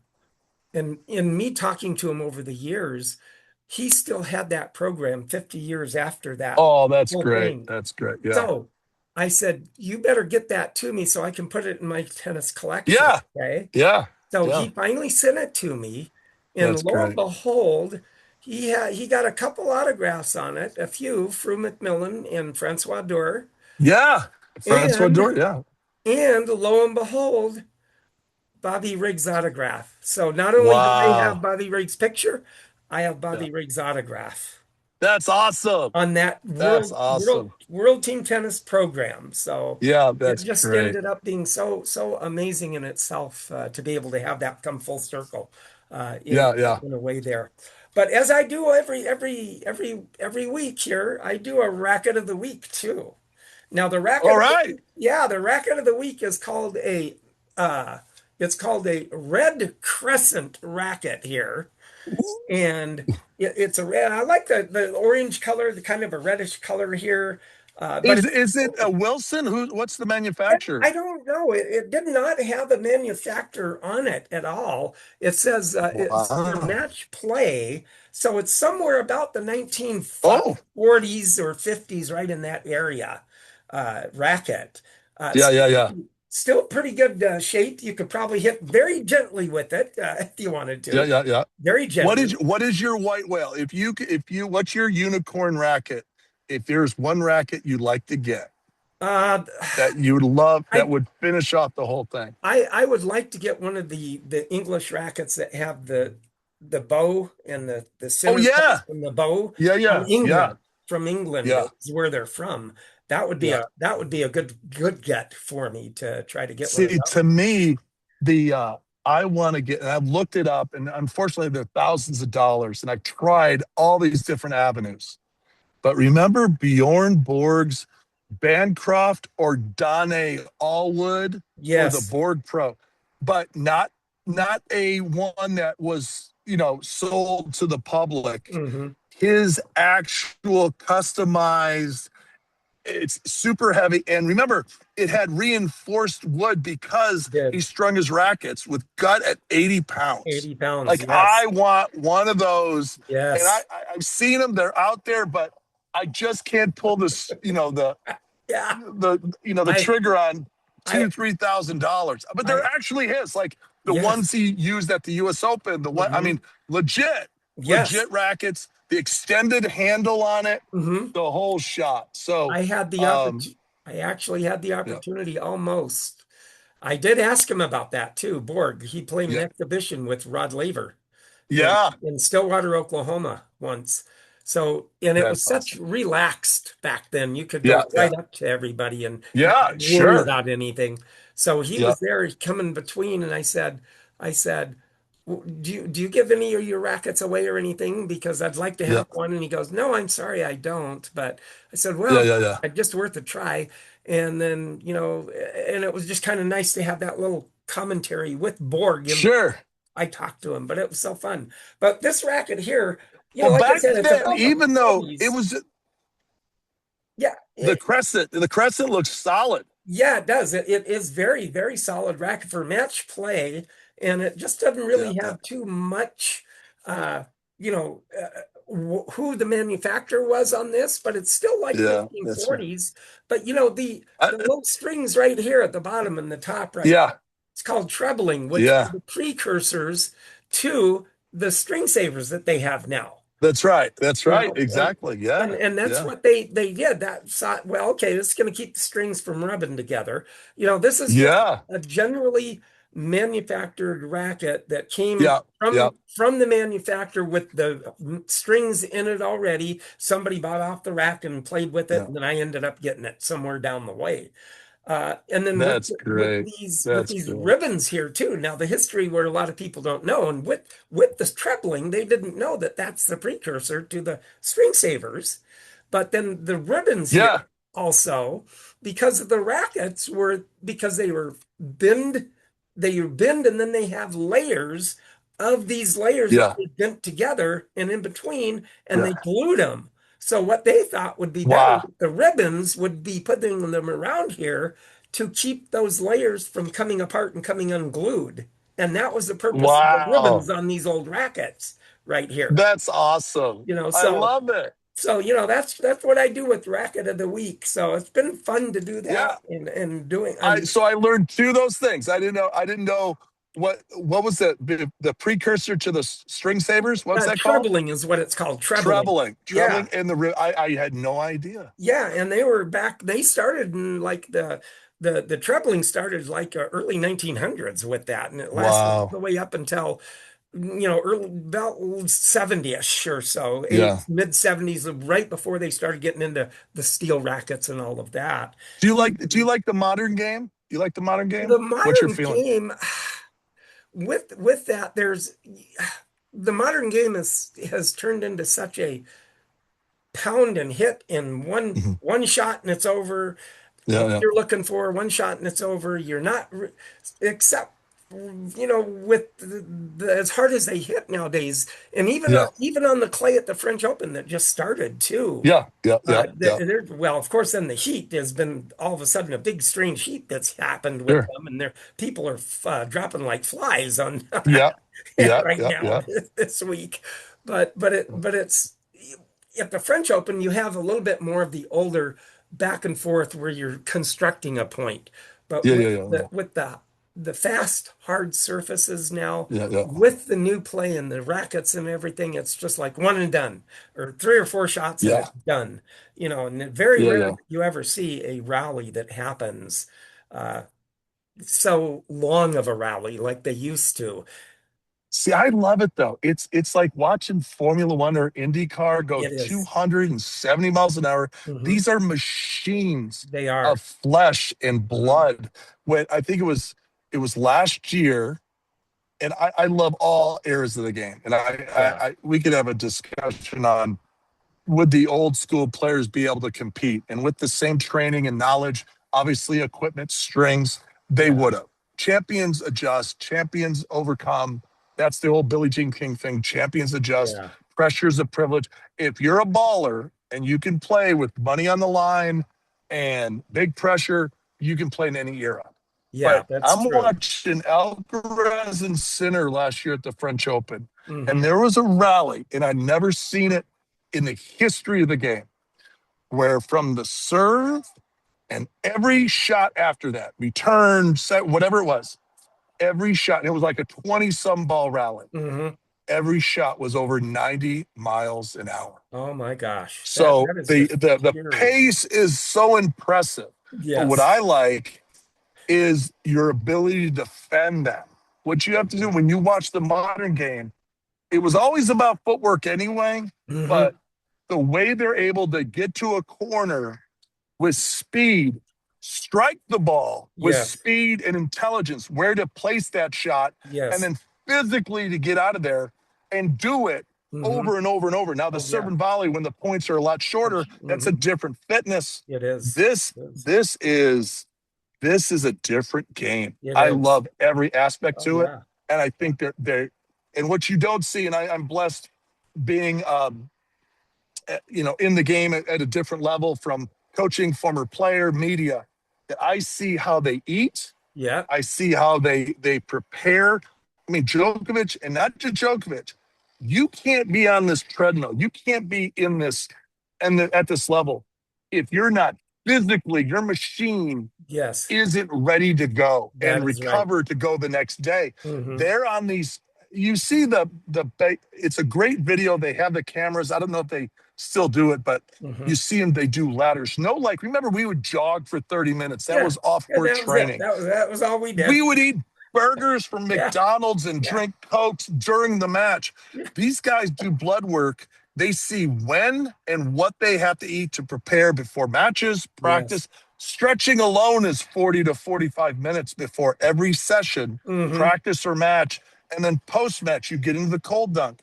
And in me talking to him over the years, he still had that program 50 years after that Oh, that's whole great. thing. That's great. Yeah. So I said, you better get that to me so I can put it in my tennis collection. Yeah. Okay. Yeah. So Yeah. he finally sent it to me, and That's lo and great. behold, he got a couple autographs on it, a few, Fru McMillan and Francois Dour, Yeah. Francois and Dort. Yeah. lo and behold, Bobby Riggs' autograph. So not only do I have Wow. Bobby Riggs' picture, I have Yeah. Bobby Riggs' autograph That's awesome. on that That's awesome. world team tennis program. So Yeah. it That's just great. ended up being so amazing in itself to be able to have that come full circle Yeah. Yeah. in a way there. But as I do every week here, I do a racket of the week too. Now the All racket of the right. week, yeah, the racket of the week is called a uh, it's called a red crescent racket here, and it's a red. I like the orange color, the kind of a reddish color here, but it's Is it a Wilson? What's the manufacturer? I don't know. It did not have a manufacturer on it at all. It says it's for Wow. match play, so it's somewhere about the Oh. 1940s or 50s, right in that area. Racket. Yeah. Yeah. Yeah. Still pretty good shape. You could probably hit very gently with it if you wanted Yeah. to. Yeah. Yeah. Very gently. What is your white whale? If you what's your unicorn racket? If there's one racket you'd like to get Uh, that you would love that I would finish off the whole thing. I would like to get one of the English rackets that have the bow and the Oh center post yeah. and the bow Yeah, from yeah. Yeah. England. From England Yeah. is where they're from. Yeah. that would be a good get for me to try to get one of See, to those. me, the I want to get, and I've looked it up, and unfortunately, they're thousands of dollars, and I've tried all these different avenues. But remember Bjorn Borg's Bancroft or Dane Allwood for the Yes. Borg Pro, but not a one that was sold to the public. Hmm. His actual customized, it's super heavy. And remember, it had reinforced wood because he Did strung his rackets with gut at 80 pounds. 80 pounds. Like, I Yes. want one of those. And Yes. I've seen them, they're out there, but I just can't pull this, Yeah. the I trigger on I $2,000-3,000. But they're I actually his, like the yes. ones he used at the US Open, the one, I Hmm. mean, legit, Yes. legit rackets, the extended handle on it, Hmm. the whole shot. So I had the um, I actually had the yeah, opportunity almost. I did ask him about that too. Borg, he played an yeah, exhibition with Rod Laver yeah. in Stillwater, Oklahoma once. So, and it was That's such awesome. relaxed back then. You could Yeah, go yeah, right up to everybody and not yeah. worry Sure. about anything. So he Yeah, was there coming between, and I said, do you give any of your rackets away or anything? Because I'd like to yeah, have one. And he goes, no, I'm sorry, I don't. But I said, yeah, well, yeah, yeah. just worth a try. And then, and it was just kind of nice to have that little commentary with Borg. Sure. I talked to him, but it was so fun. But this racket here, Well, like I back said, it's then, about the even though it 40s. was Yeah, the crescent looks solid. yeah, it does. It is very, very solid racket for match play, and it just doesn't Yeah, really yeah, have too much, uh, who the manufacturer was on this, but it's still like yeah. That's right. 1940s. But I, the little strings right here at the bottom and the top right, yeah, it's called trebling, which are yeah. the precursors to the string savers that they have now. That's right. That's you right. know and Exactly. Yeah, and that's yeah, what they did. That saw, well, okay, this is going to keep the strings from rubbing together. This is just yeah, a generally manufactured racket that came yeah, yeah, from the manufacturer with the strings in it already. Somebody bought off the rack and played with it, yeah. and then I ended up getting it somewhere down the way. And then That's great. with That's these great. ribbons here too. Now the history where a lot of people don't know, and with the trebling, they didn't know that that's the precursor to the string savers. But then the ribbons here Yeah, also, because of the rackets were because they were bend, and then they have layers of these layers that yeah, they bent together and in between, and they yeah. glued them. So what they thought would be better, Wow, the ribbons would be putting them around here to keep those layers from coming apart and coming unglued. And that was the purpose of the ribbons wow. on these old rackets right here. That's awesome. You know, I so love it. that's what I do with racket of the week. So it's been fun to do that Yeah. and doing I and so I learned two of those things. I didn't know what was the precursor to the string sabers. What's that called? trebling is what it's called, trebling. Trebling, Yeah. trebling, and I had no idea. Yeah, and they started in like the trebling started like early 1900s with that, and it lasted all Wow. the way up until early about 70ish or so, Yeah. mid 70s, right before they started getting into the steel rackets and all of that. Do you like the modern game? Do you like the modern game? The What's your modern feeling? game, with that, there's the modern game has turned into such a pound and hit in Mhm. one shot and it's over. Yeah, What yeah, you're looking for, one shot and it's over. You're not, except with as hard as they hit nowadays, and yeah, even on the clay at the French Open that just started too. yeah, yeah, yeah, yeah. Well, of course, then the heat has been all of a sudden a big strange heat that's happened with Sure. them, and their people are dropping like flies on Yeah, yeah, right yeah, now yeah. this week. But it's at the French Open, you have a little bit more of the older back and forth where you're constructing a point. But Yeah, yeah, yeah, yeah, with the fast hard surfaces now, yeah, yeah, with the new play and the rackets and everything, it's just like one and done, or three or four shots and yeah, it's done. And very yeah, rare yeah. that you ever see a rally that happens uh, so long of a rally like they used to. See, I love it though. It's like watching Formula One or IndyCar go It is. 270 miles an hour. Hmm. These are machines They of are. flesh and Hmm. blood. When I think it was last year, and I love all eras of the game. And Yeah. we could have a discussion on would the old school players be able to compete? And with the same training and knowledge, obviously equipment, strings, they Yeah. would have. Champions adjust, champions overcome. That's the old Billie Jean King thing. Champions adjust. Yeah. Pressure's a privilege. If you're a baller and you can play with money on the line and big pressure, you can play in any era. Yeah. But That's I'm true. watching Alcaraz and Sinner last year at the French Open, and Hmm. there was a rally, and I'd never seen it in the history of the game, where from the serve and every shot after that, return, set, whatever it was, every shot, and it was like a 20 some ball rally. Hmm. Every shot was over 90 miles an hour. Oh my gosh. That So that is the just the the scary. pace is so impressive. But what Yes. I like is your ability to defend that. What you have to do when you watch the modern game, it was always about footwork anyway, Hmm. but the way they're able to get to a corner with speed, strike the ball with Yes. speed and intelligence, where to place that shot, and Yes. then physically to get out of there and do it Hmm. over and over and over. Now, the Oh serve yeah. and volley, when the points are a lot shorter, that's a Hmm. different fitness. It is. This It is. this is this is a different game. It I is. love every aspect Oh to it, yeah. and I Yeah. think they're and what you don't see, and I'm blessed being in the game at a different level from coaching, former player, media. I see how they eat. Yeah. I see how they prepare. I mean, Djokovic, and not just Djokovic, you can't be on this treadmill. You can't be in this and at this level if you're not physically, your machine Yes. isn't ready to go That and is right. recover to go the next day. Hmm. They're on these. You see it's a great video. They have the cameras. I don't know if they still do it, but Hmm. you see them. They do ladders. No, like remember we would jog for 30 minutes. That Yeah. was off Yeah. court That was it. training. That was all we did. We would eat burgers from Yeah. McDonald's and Yeah. drink Cokes during the match. Yeah. These guys do blood work. They see when and what they have to eat to prepare before matches, Yes. practice. Stretching alone is 40 to 45 minutes before every session, Hmm. practice or match. And then post match, you get into the cold dunk,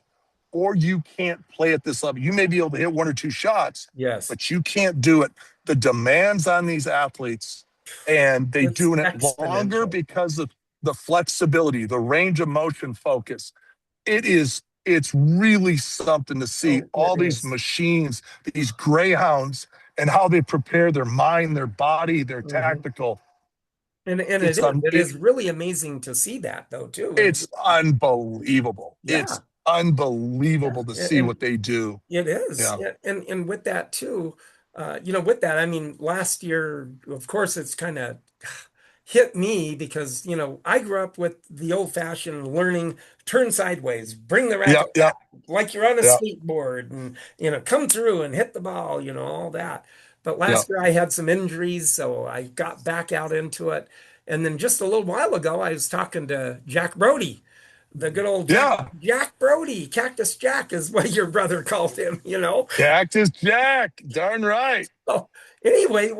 or you can't play at this level. You may be able to hit one or two shots, Yes. but you can't do it. The demands on these athletes, and they It's doing it longer exponential. because of the flexibility, the range of motion focus. It's really something to see Oh, it all these is. machines, these greyhounds, and how they prepare their mind, their body, their Hmm. tactical. And it It's is. un, It it, is really amazing to see that though too. And it's unbelievable. yeah. It's Yeah. unbelievable to see And what they do. it is. Yeah. Yeah. And with that too, with that, I mean, last year, of course, it's kind of hit me because, I grew up with the old-fashioned learning, turn sideways, bring the Yeah. racket Yeah. back, like you're on a Yeah. skateboard and, come through and hit the ball, all that. But Yeah. last year I had some injuries, so I got back out into it. And then just a little while ago, I was talking to Jack Brody, the good old Yeah. Jack Brody, Cactus Jack is what your brother called him. Cactus Jack. Darn right. So anyway,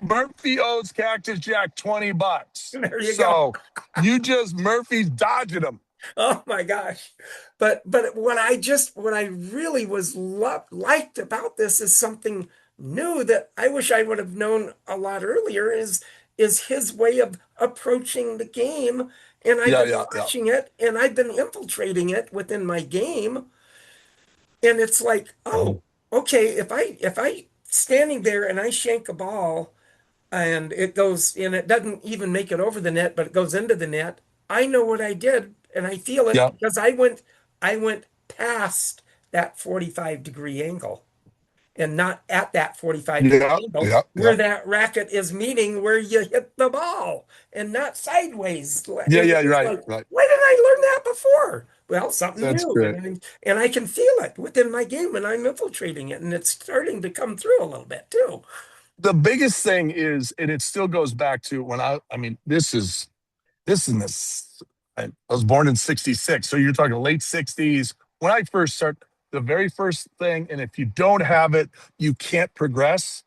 Murphy owes Cactus Jack $20. there you go. So you just Murphy's dodging him. Oh my gosh. But what I really was liked about this is something new that I wish I would have known a lot earlier is his way of approaching the game. And I've Yeah, been yeah, yeah. watching it and I've been infiltrating it within my game. And it's like, Mhm. oh, okay, if I standing there and I shank a ball and it doesn't even make it over the net, but it goes into the net. I know what I did, and I feel it Yeah, because I went past that 45-degree angle and not at that 45-degree yeah, angle yeah, where yeah, that racket is meeting where you hit the ball and not sideways. yeah, And yeah. it's Right, like, right. why didn't I learn that before? Well, something That's new, great. and I can feel it within my game, and I'm infiltrating it, and it's starting to come through a little bit too. The biggest thing is, and it still goes back to when I mean, this is this. I was born in '66, so you're talking late '60s. When I first started, the very first thing, and if you don't have it, you can't progress.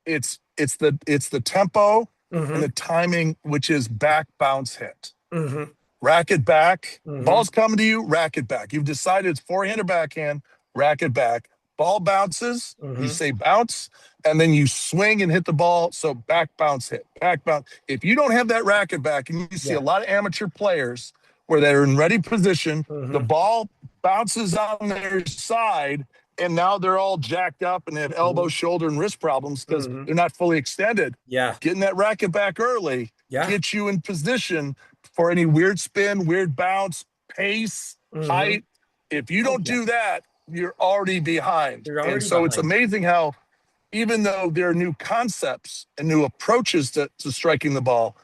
It's the tempo and Mm-hmm. the timing, which is back bounce hit. Mm-hmm. Racket back, Mm-hmm. ball's coming to you, racket back. You've decided it's forehand or backhand, racket back. Ball bounces, you Mm-hmm. say bounce, and then you swing and hit the ball. So back bounce hit, back bounce. If you don't have that racket back, and you see a Yeah. lot of amateur players where they're in ready position, the Mm-hmm. ball bounces on their side, and now they're all jacked up and they have elbow, Mm-hmm. shoulder, and wrist problems because Mm-hmm. they're not fully extended. Yeah. Getting that racket back early Yeah. gets you in position for any weird spin, weird bounce, pace, Mm-hmm. height. If you Oh, don't yeah. do that, you're already behind. You're And already so it's behind. amazing how, even though there are new concepts and new approaches to striking the ball,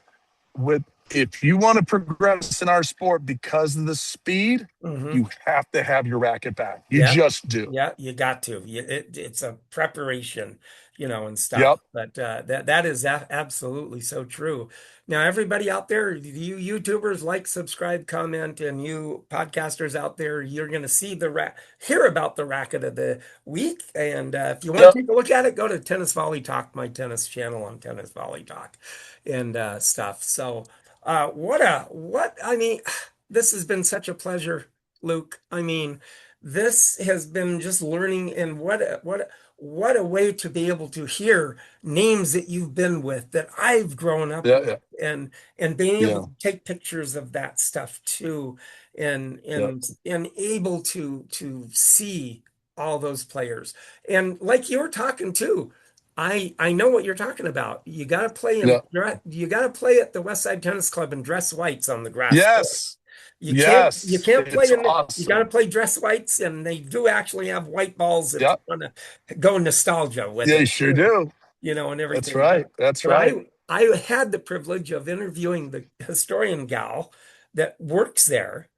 with if you want to progress in our sport because of the speed, Mm-hmm. you have to have your racket back. You Yeah. just do. Yeah, you got to. It's a preparation, and stuff. Yep. But that is absolutely so true. Now, everybody out there, you YouTubers, like, subscribe, comment, and you podcasters out there, you're going to see hear about the racket of the week. And if you want Yep. to take a look at it, go to Tennis Volley Talk, my tennis channel on Tennis Volley Talk, and stuff. So, I mean, this has been such a pleasure, Luke. I mean, this has been just learning, and what a way to be able to hear names that you've been with, that I've grown up Yeah. with, Yeah. and being able Yeah. to take pictures of that stuff too, and Yeah. able to see all those players. And like you were talking too, I know what you're talking about. Yeah. You got to play at the West Side Tennis Club in dress whites on the grass court. Yes. You Yes. can't play It's you got to awesome. play dress whites, and they do actually have white balls if you Yep. want to go nostalgia with Yeah, you it sure too, do. and That's everything. right. That's But right. I had the privilege of interviewing the historian gal that works there,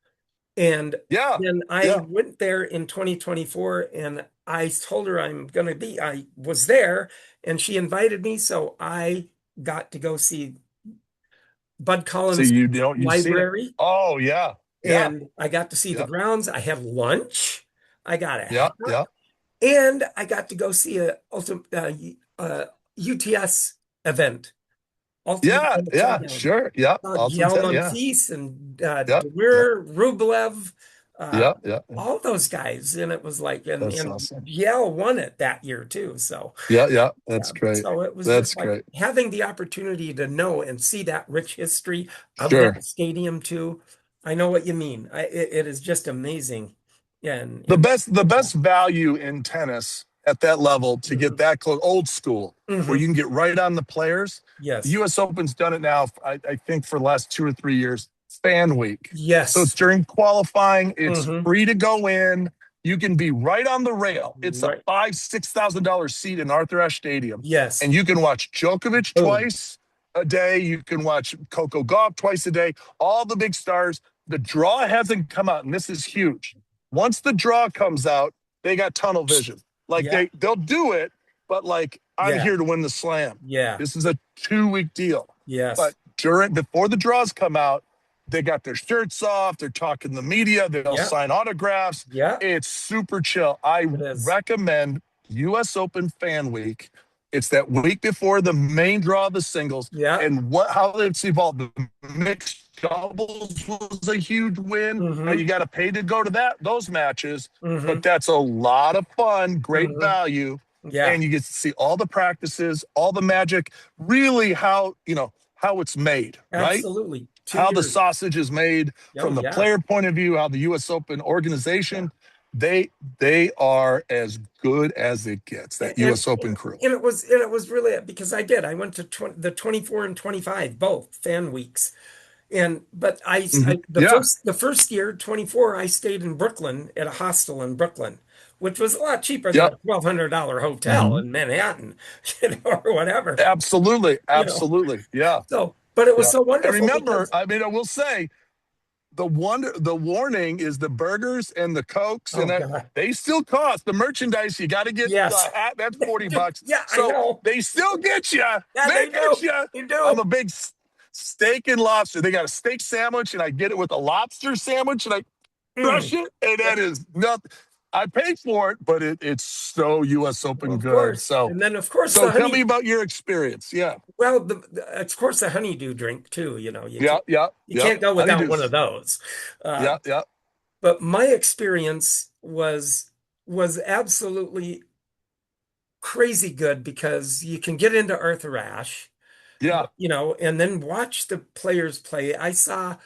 and Yeah. then I Yeah. went there in 2024, and I told her I was there, and she invited me, so I got to go see Bud So Collins you've seen it. library, Oh yeah. Yeah. and I got to see the Yeah. grounds. I had lunch. I got a Yeah. hat, Yeah. and I got to go see a UTS event, Ultimate Yeah. Tennis Yeah. Showdown. Sure. Yeah. Awesome. Gail Yeah. Monfils and Yeah. Yeah. Demir Rublev, uh, Yeah. Yeah. Yeah. all those guys. And it was like, That's and awesome. Gail won it that year too. So Yeah. Yeah. yeah, That's great. so it was That's just like great. having the opportunity to know and see that rich history of Sure. that stadium too. I know what you mean. It is just amazing. The And best value in tennis at that level to get hmm that close, old school, where hmm you can get right on the players. The yes, U.S. Open's done it now. I think for the last 2 or 3 years. Fan week, so it's yes, during qualifying. It's hmm free to go in. You can be right on the rail. It's a right, $5,000-6,000 seat in Arthur Ashe Stadium, yes, and you can watch Djokovic boom, twice a day. You can watch Coco Gauff twice a day. All the big stars. The draw hasn't come out, and this is huge. Once the draw comes out, they got tunnel vision. Like yeah, they'll do it, but like I'm yeah, here to win the slam. yeah, This is a 2 week deal. But yes, before the draws come out, they got their shirts off. They're talking to the media. They'll yeah, sign autographs. yeah, It's super chill. I it is. recommend U.S. Open Fan Week. It's that week before the main draw of the singles, Yeah. and how it's evolved. The mixed doubles was a huge win. Now hmm you got to pay to go to those matches, but hmm that's a lot of fun, great hmm value, Yeah, and you get to see all the practices, all the magic, really how it's made, right? absolutely. Two How the years. sausage is made Oh, from the yeah. player point of view, how the U.S. Open Yeah. organization, they are as good as it gets. That And, U.S. Open crew. it was really because I went to the 24 and 25 both fan weeks. But Yeah. the first year, 24, I stayed in Brooklyn at a hostel in Brooklyn, which was a lot cheaper than a Yep. $1,200 hotel hmm in Manhattan, or whatever, Absolutely. you know. Absolutely. Yeah. So, but it was Yeah. so And wonderful remember, because I mean, I will say the warning is the burgers and the cokes oh and that God. they still cost the merchandise. You got to get the Yes. hat. That's $40. Yeah, I So know. they still get you. Yeah, They they get do. you. They I'm do. a big steak and lobster. They got a steak sandwich, and I get it with a lobster sandwich, and I crush Mm, it. And yeah, that is nothing. I pay for it, but it's so U.S. Open of good. course. So, And then of course so the tell me honey. about your experience. Yeah, Well, of course the honeydew drink too. yeah, yeah, You yeah. can't go without one of Honeydews. those. Uh, Yeah, yeah, but my experience was absolutely crazy good because you can get into Arthur Ashe, yeah, and then watch the players play. I saw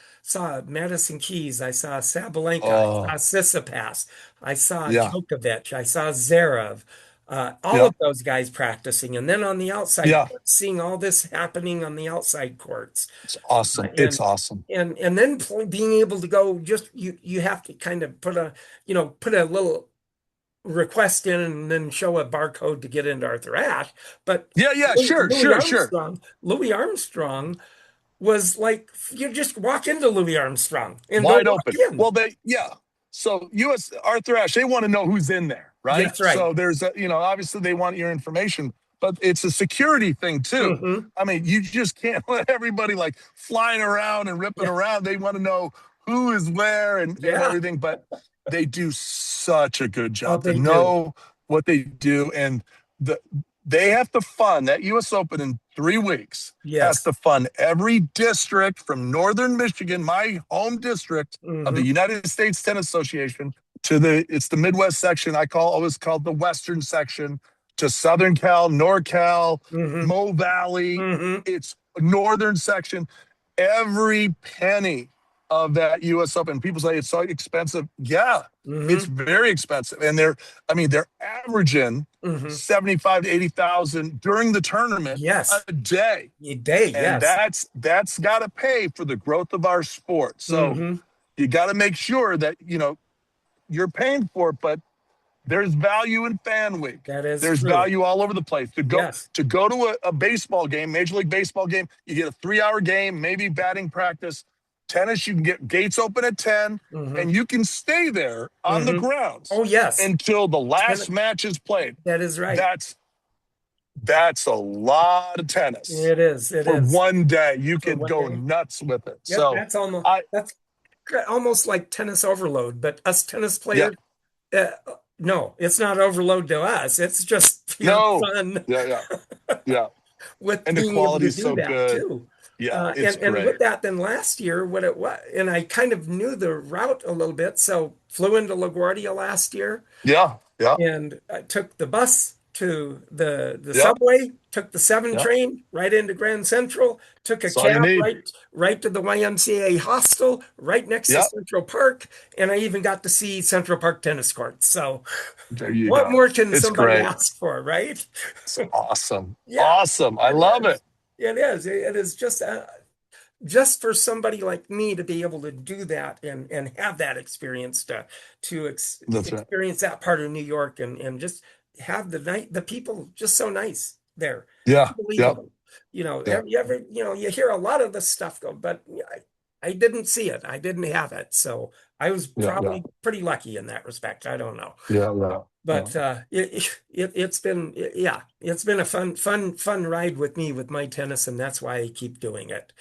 Madison Keys, I saw Sabalenka, I saw oh, Tsitsipas, I saw yeah, Djokovic, I saw Zverev, all yeah, of those guys practicing, and then on the outside yeah. courts, seeing all this happening on the outside courts, It's awesome. It's and awesome. and then being able to go, just you have to kind of put a little request in and then show a barcode to get into Arthur Ashe. But Yeah, yeah, sure, Louis sure, sure. Armstrong, Louis Armstrong was like you just walk into Louis Armstrong and they'll Wide walk open. in. Well, yeah. So U.S. Arthur Ashe, they want to know who's in there, right? That's right. So there's obviously they want your information, but it's a security thing too. Hmm. I mean, you just can't let everybody like flying around and ripping Yeah. around. They want to know who is where and Yeah. everything, but they do such a good Oh, job to they do. know what they do. And the they have to fund that U.S. Open in 3 weeks has Yes. to fund every district from Northern Michigan, my home district of the Hmm. United States Tennis Association, it's the Midwest section. Always called the Western section, to Southern Cal, NorCal, Hmm. Mo Valley. Hmm. It's Northern section. Every penny of that U.S. Open. People say it's so expensive. Yeah, it's Hmm. very expensive, and they're averaging Hmm. 75 to 80,000 during the tournament Yes. a day. A day. And Yes. that's got to pay for the growth of our sport. So Hmm. you got to make sure that you're paying for it, but there's value in fan week. That is There's true. value all over the place. To go Yes. to go to a baseball game, Major League Baseball game, you get a 3 hour game, maybe batting practice. Tennis, you can get gates open at 10, Hmm. and you can stay there on the Hmm. grounds Oh, yes. until the Ten- last match is played. that is right. That's that's a lot of tennis It is. It for is. one day. You For could one go day. nuts with it. Yep, So I that's almost like tennis overload, but us tennis yeah, players, uh, no, it's not overload to us. It's just pure no. fun Yeah, yeah, yeah. with And the being able quality to is do so that good. too. Yeah, it's And with great. that, then last year, what it was, and I kind of knew the route a little bit, so flew into LaGuardia last year, Yeah, yeah, and I took the bus to the yeah, subway, took the 7 yeah. train right into Grand Central, took a That's all you cab need. right to the YMCA hostel right next to Yeah, Central Park, and I even got to see Central Park tennis courts. So there you what go. more can It's somebody great. ask for, right? It's awesome. Yeah, Awesome. I it love it. is. It is. It is just for somebody like me to be able to do that and have that experience to That's right. experience that part of New York and just have the people just so nice there, Yeah, yeah, unbelievable. yeah, You hear a lot of this stuff go, but I didn't see it. I didn't have it. So I was yeah, yeah, probably pretty lucky in that respect. I don't know. yeah, yeah, yeah. But it's been a fun ride with me with my tennis, and that's why I keep doing it,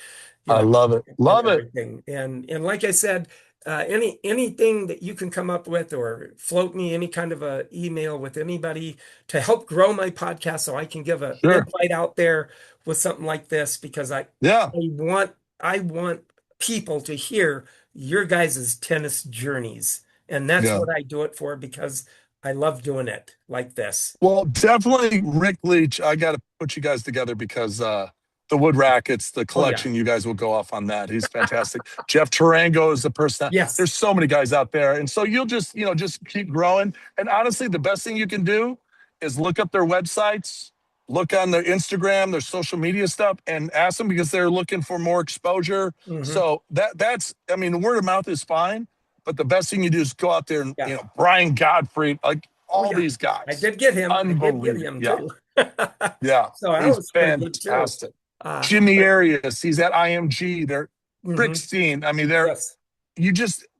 you I know, love it. and Love it. everything. And like I said, anything that you can come up with or float me any kind of a email with anybody to help grow my podcast, so I can give an Sure. invite out there with something like this, because Yeah, I want people to hear your guys' tennis journeys. And that's yeah. what I do it for, because I love doing it like this. Well, definitely Rick Leach. I got to put you guys together because the wood rackets, the Oh yeah. collection, you guys will go off on that. He's fantastic. Jeff Tarango is the person. Yes. There's so many guys out there, and so you'll just keep growing. And honestly, the best thing you can do is look up their websites, look on their Instagram, their social media stuff, and ask them because they're looking for more exposure. Hmm. So that's I mean, the word of mouth is fine, but the best thing you do is go out there and Yeah. Brian Godfrey, like Oh all yeah. these I guys. did get him. I did get Unbelievable. him Yeah. too. Yeah. So that He's was pretty good too. fantastic. Jimmy But Arias, he's at IMG. They're hmm. pristine. I mean, Yes.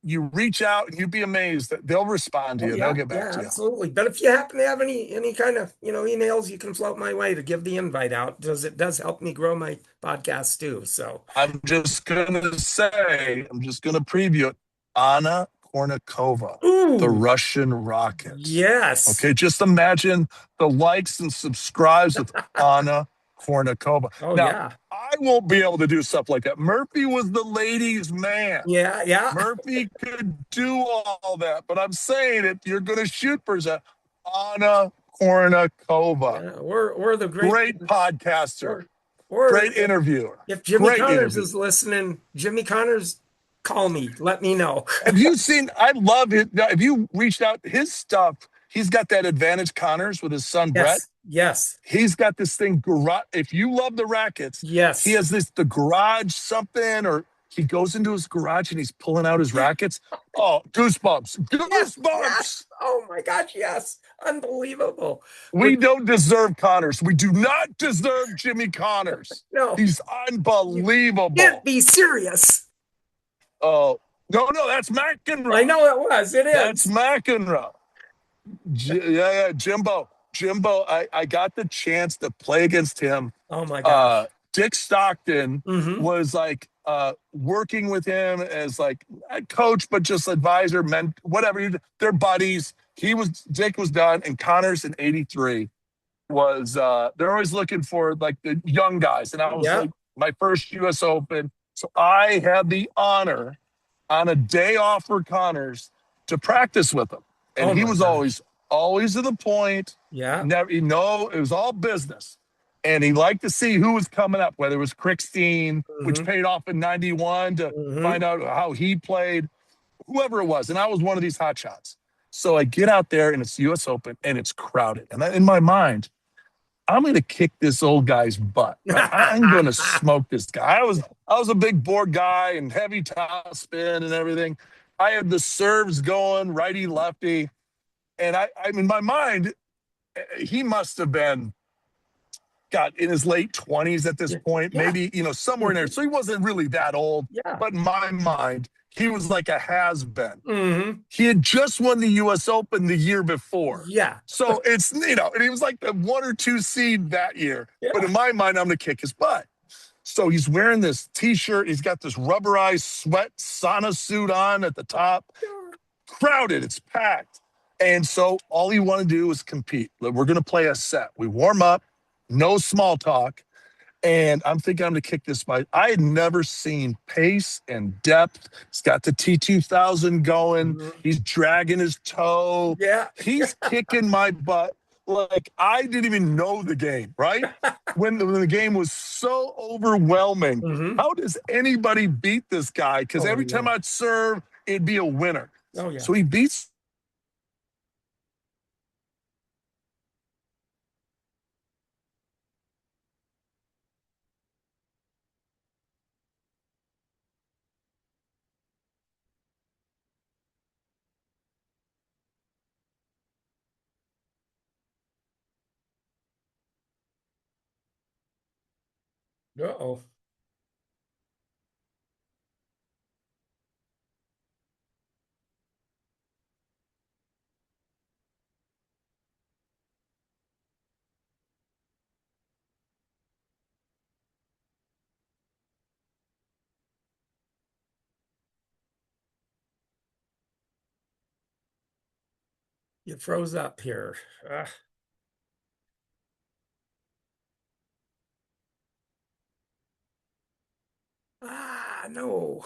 you reach out and you'd be amazed that they'll respond to Oh you and they'll yeah, get back yeah, to you. absolutely. But if you happen to have any kind of, emails you can float my way to give the invite out, does it does help me grow my podcast too. So, I'm just gonna preview it. Anna Kournikova, the ooh, Russian Rockets. yes. Okay, just imagine the likes and subscribes with Anna Kournikova. Oh Now, yeah. I won't be able to do stuff like that. Murphy was the ladies' man. Yeah, yeah. Murphy could do all that, but I'm saying if you're going to shoot for that, Anna Kournikova, Yeah, or the great great podcaster, or or great interviewer, if Jimmy great Connors interview. is listening, Jimmy Connors, call me. Let me know. Have you seen? I love it. Have you reached out his stuff? He's got that advantage Connors with his son Brett. Yes, yes, He's got this thing. If you love the rackets, he yes. has the garage something, or he goes into his garage and he's pulling out his rackets. Oh, goosebumps! Yes, yes. Goosebumps! Oh my gosh, yes. Unbelievable. We With don't deserve Connors. We do not deserve Jimmy Connors. no, He's you can't unbelievable. be serious. Oh, no, that's I McEnroe. know it was. It That's is. McEnroe. Yeah, Jimbo. I got the chance to play against him. Oh my gosh. Dick Stockton Mm-hmm. was like working with him as like a coach, but just advisor, whatever. They're buddies. Dick was done, and Connors in '83 was they're always looking for like the young guys, and I was Yeah. like my first U.S. Open, so I had the honor on a day off for Connors to practice with him, and Oh he my was gosh. always to the point. Yeah. Never, it was all business, and he liked to see who was coming up, whether it was Crickstein, which Mm-hmm. paid off in '91 to Mm-hmm. find out how he played, whoever it was, and I was one of these hot shots. So I get out there, and it's U.S. Open, and it's crowded, and in my mind, I'm going to kick this old guy's butt, right? I'm going to smoke this guy. I was a big board guy and heavy top spin and everything. I had the serves going, righty lefty, and I in my mind, he must have been got in his late 20s at this Yeah. point, Yeah. maybe somewhere in there. Mm-hmm. So he wasn't really that old, Yeah. but in my mind, he was like a has been. Mm-hmm. He had just won the U.S. Open the year before. Yeah. So it's, and he was like the 1 or 2 seed that year. But Yeah. in my mind, I'm going to kick his butt. So he's wearing this t-shirt. He's got this rubberized sweat sauna suit on at the top. Crowded. It's packed. And so all he wanted to do was compete. We're going to play a set. We warm up, no small talk. And I'm thinking I'm going to kick this by. I had never seen pace and depth. He's got the T2000 going. Mm-hmm. He's dragging his toe. Yeah. He's kicking my butt like I didn't even know the game, right? When the game was so overwhelming. Mm-hmm. How does anybody beat this guy? Because Oh every time yeah. I'd serve, it'd be a winner. Oh yeah. So he beats. Uh-oh. You froze up here. No.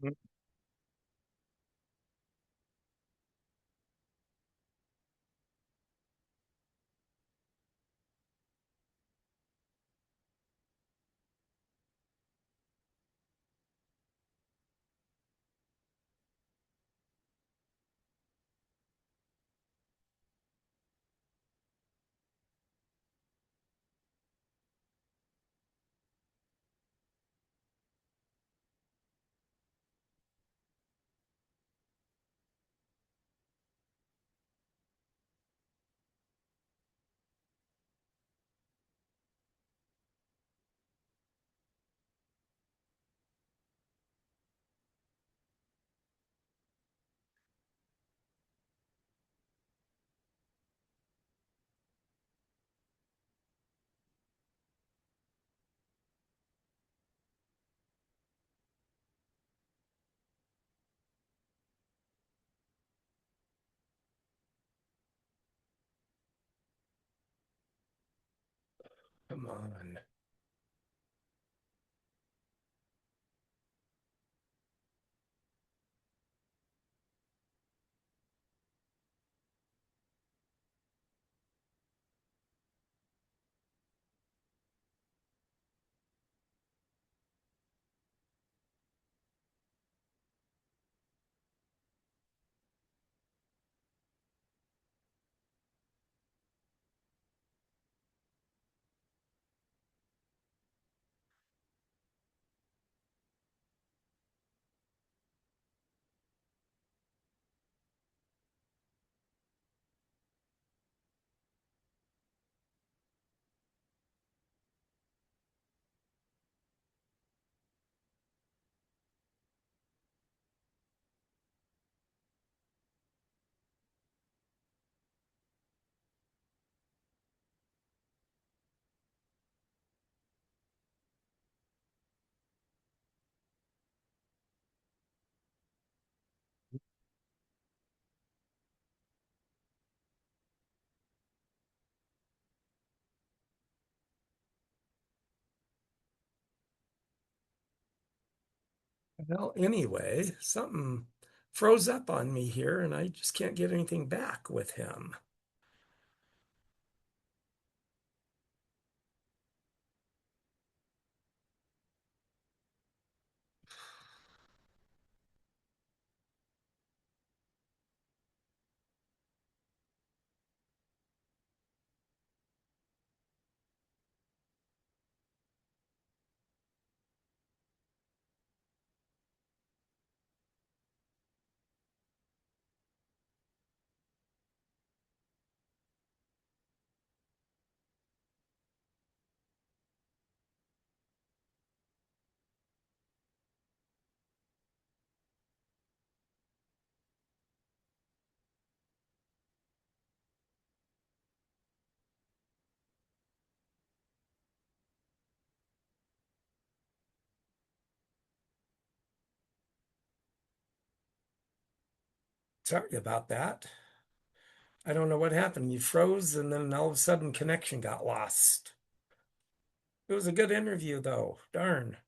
Come on. Well, anyway, something froze up on me here, and I just can't get anything back with him. Sorry about that. I don't know what happened. You froze, and then all of a sudden, connection got lost. It was a good interview, though. Darn.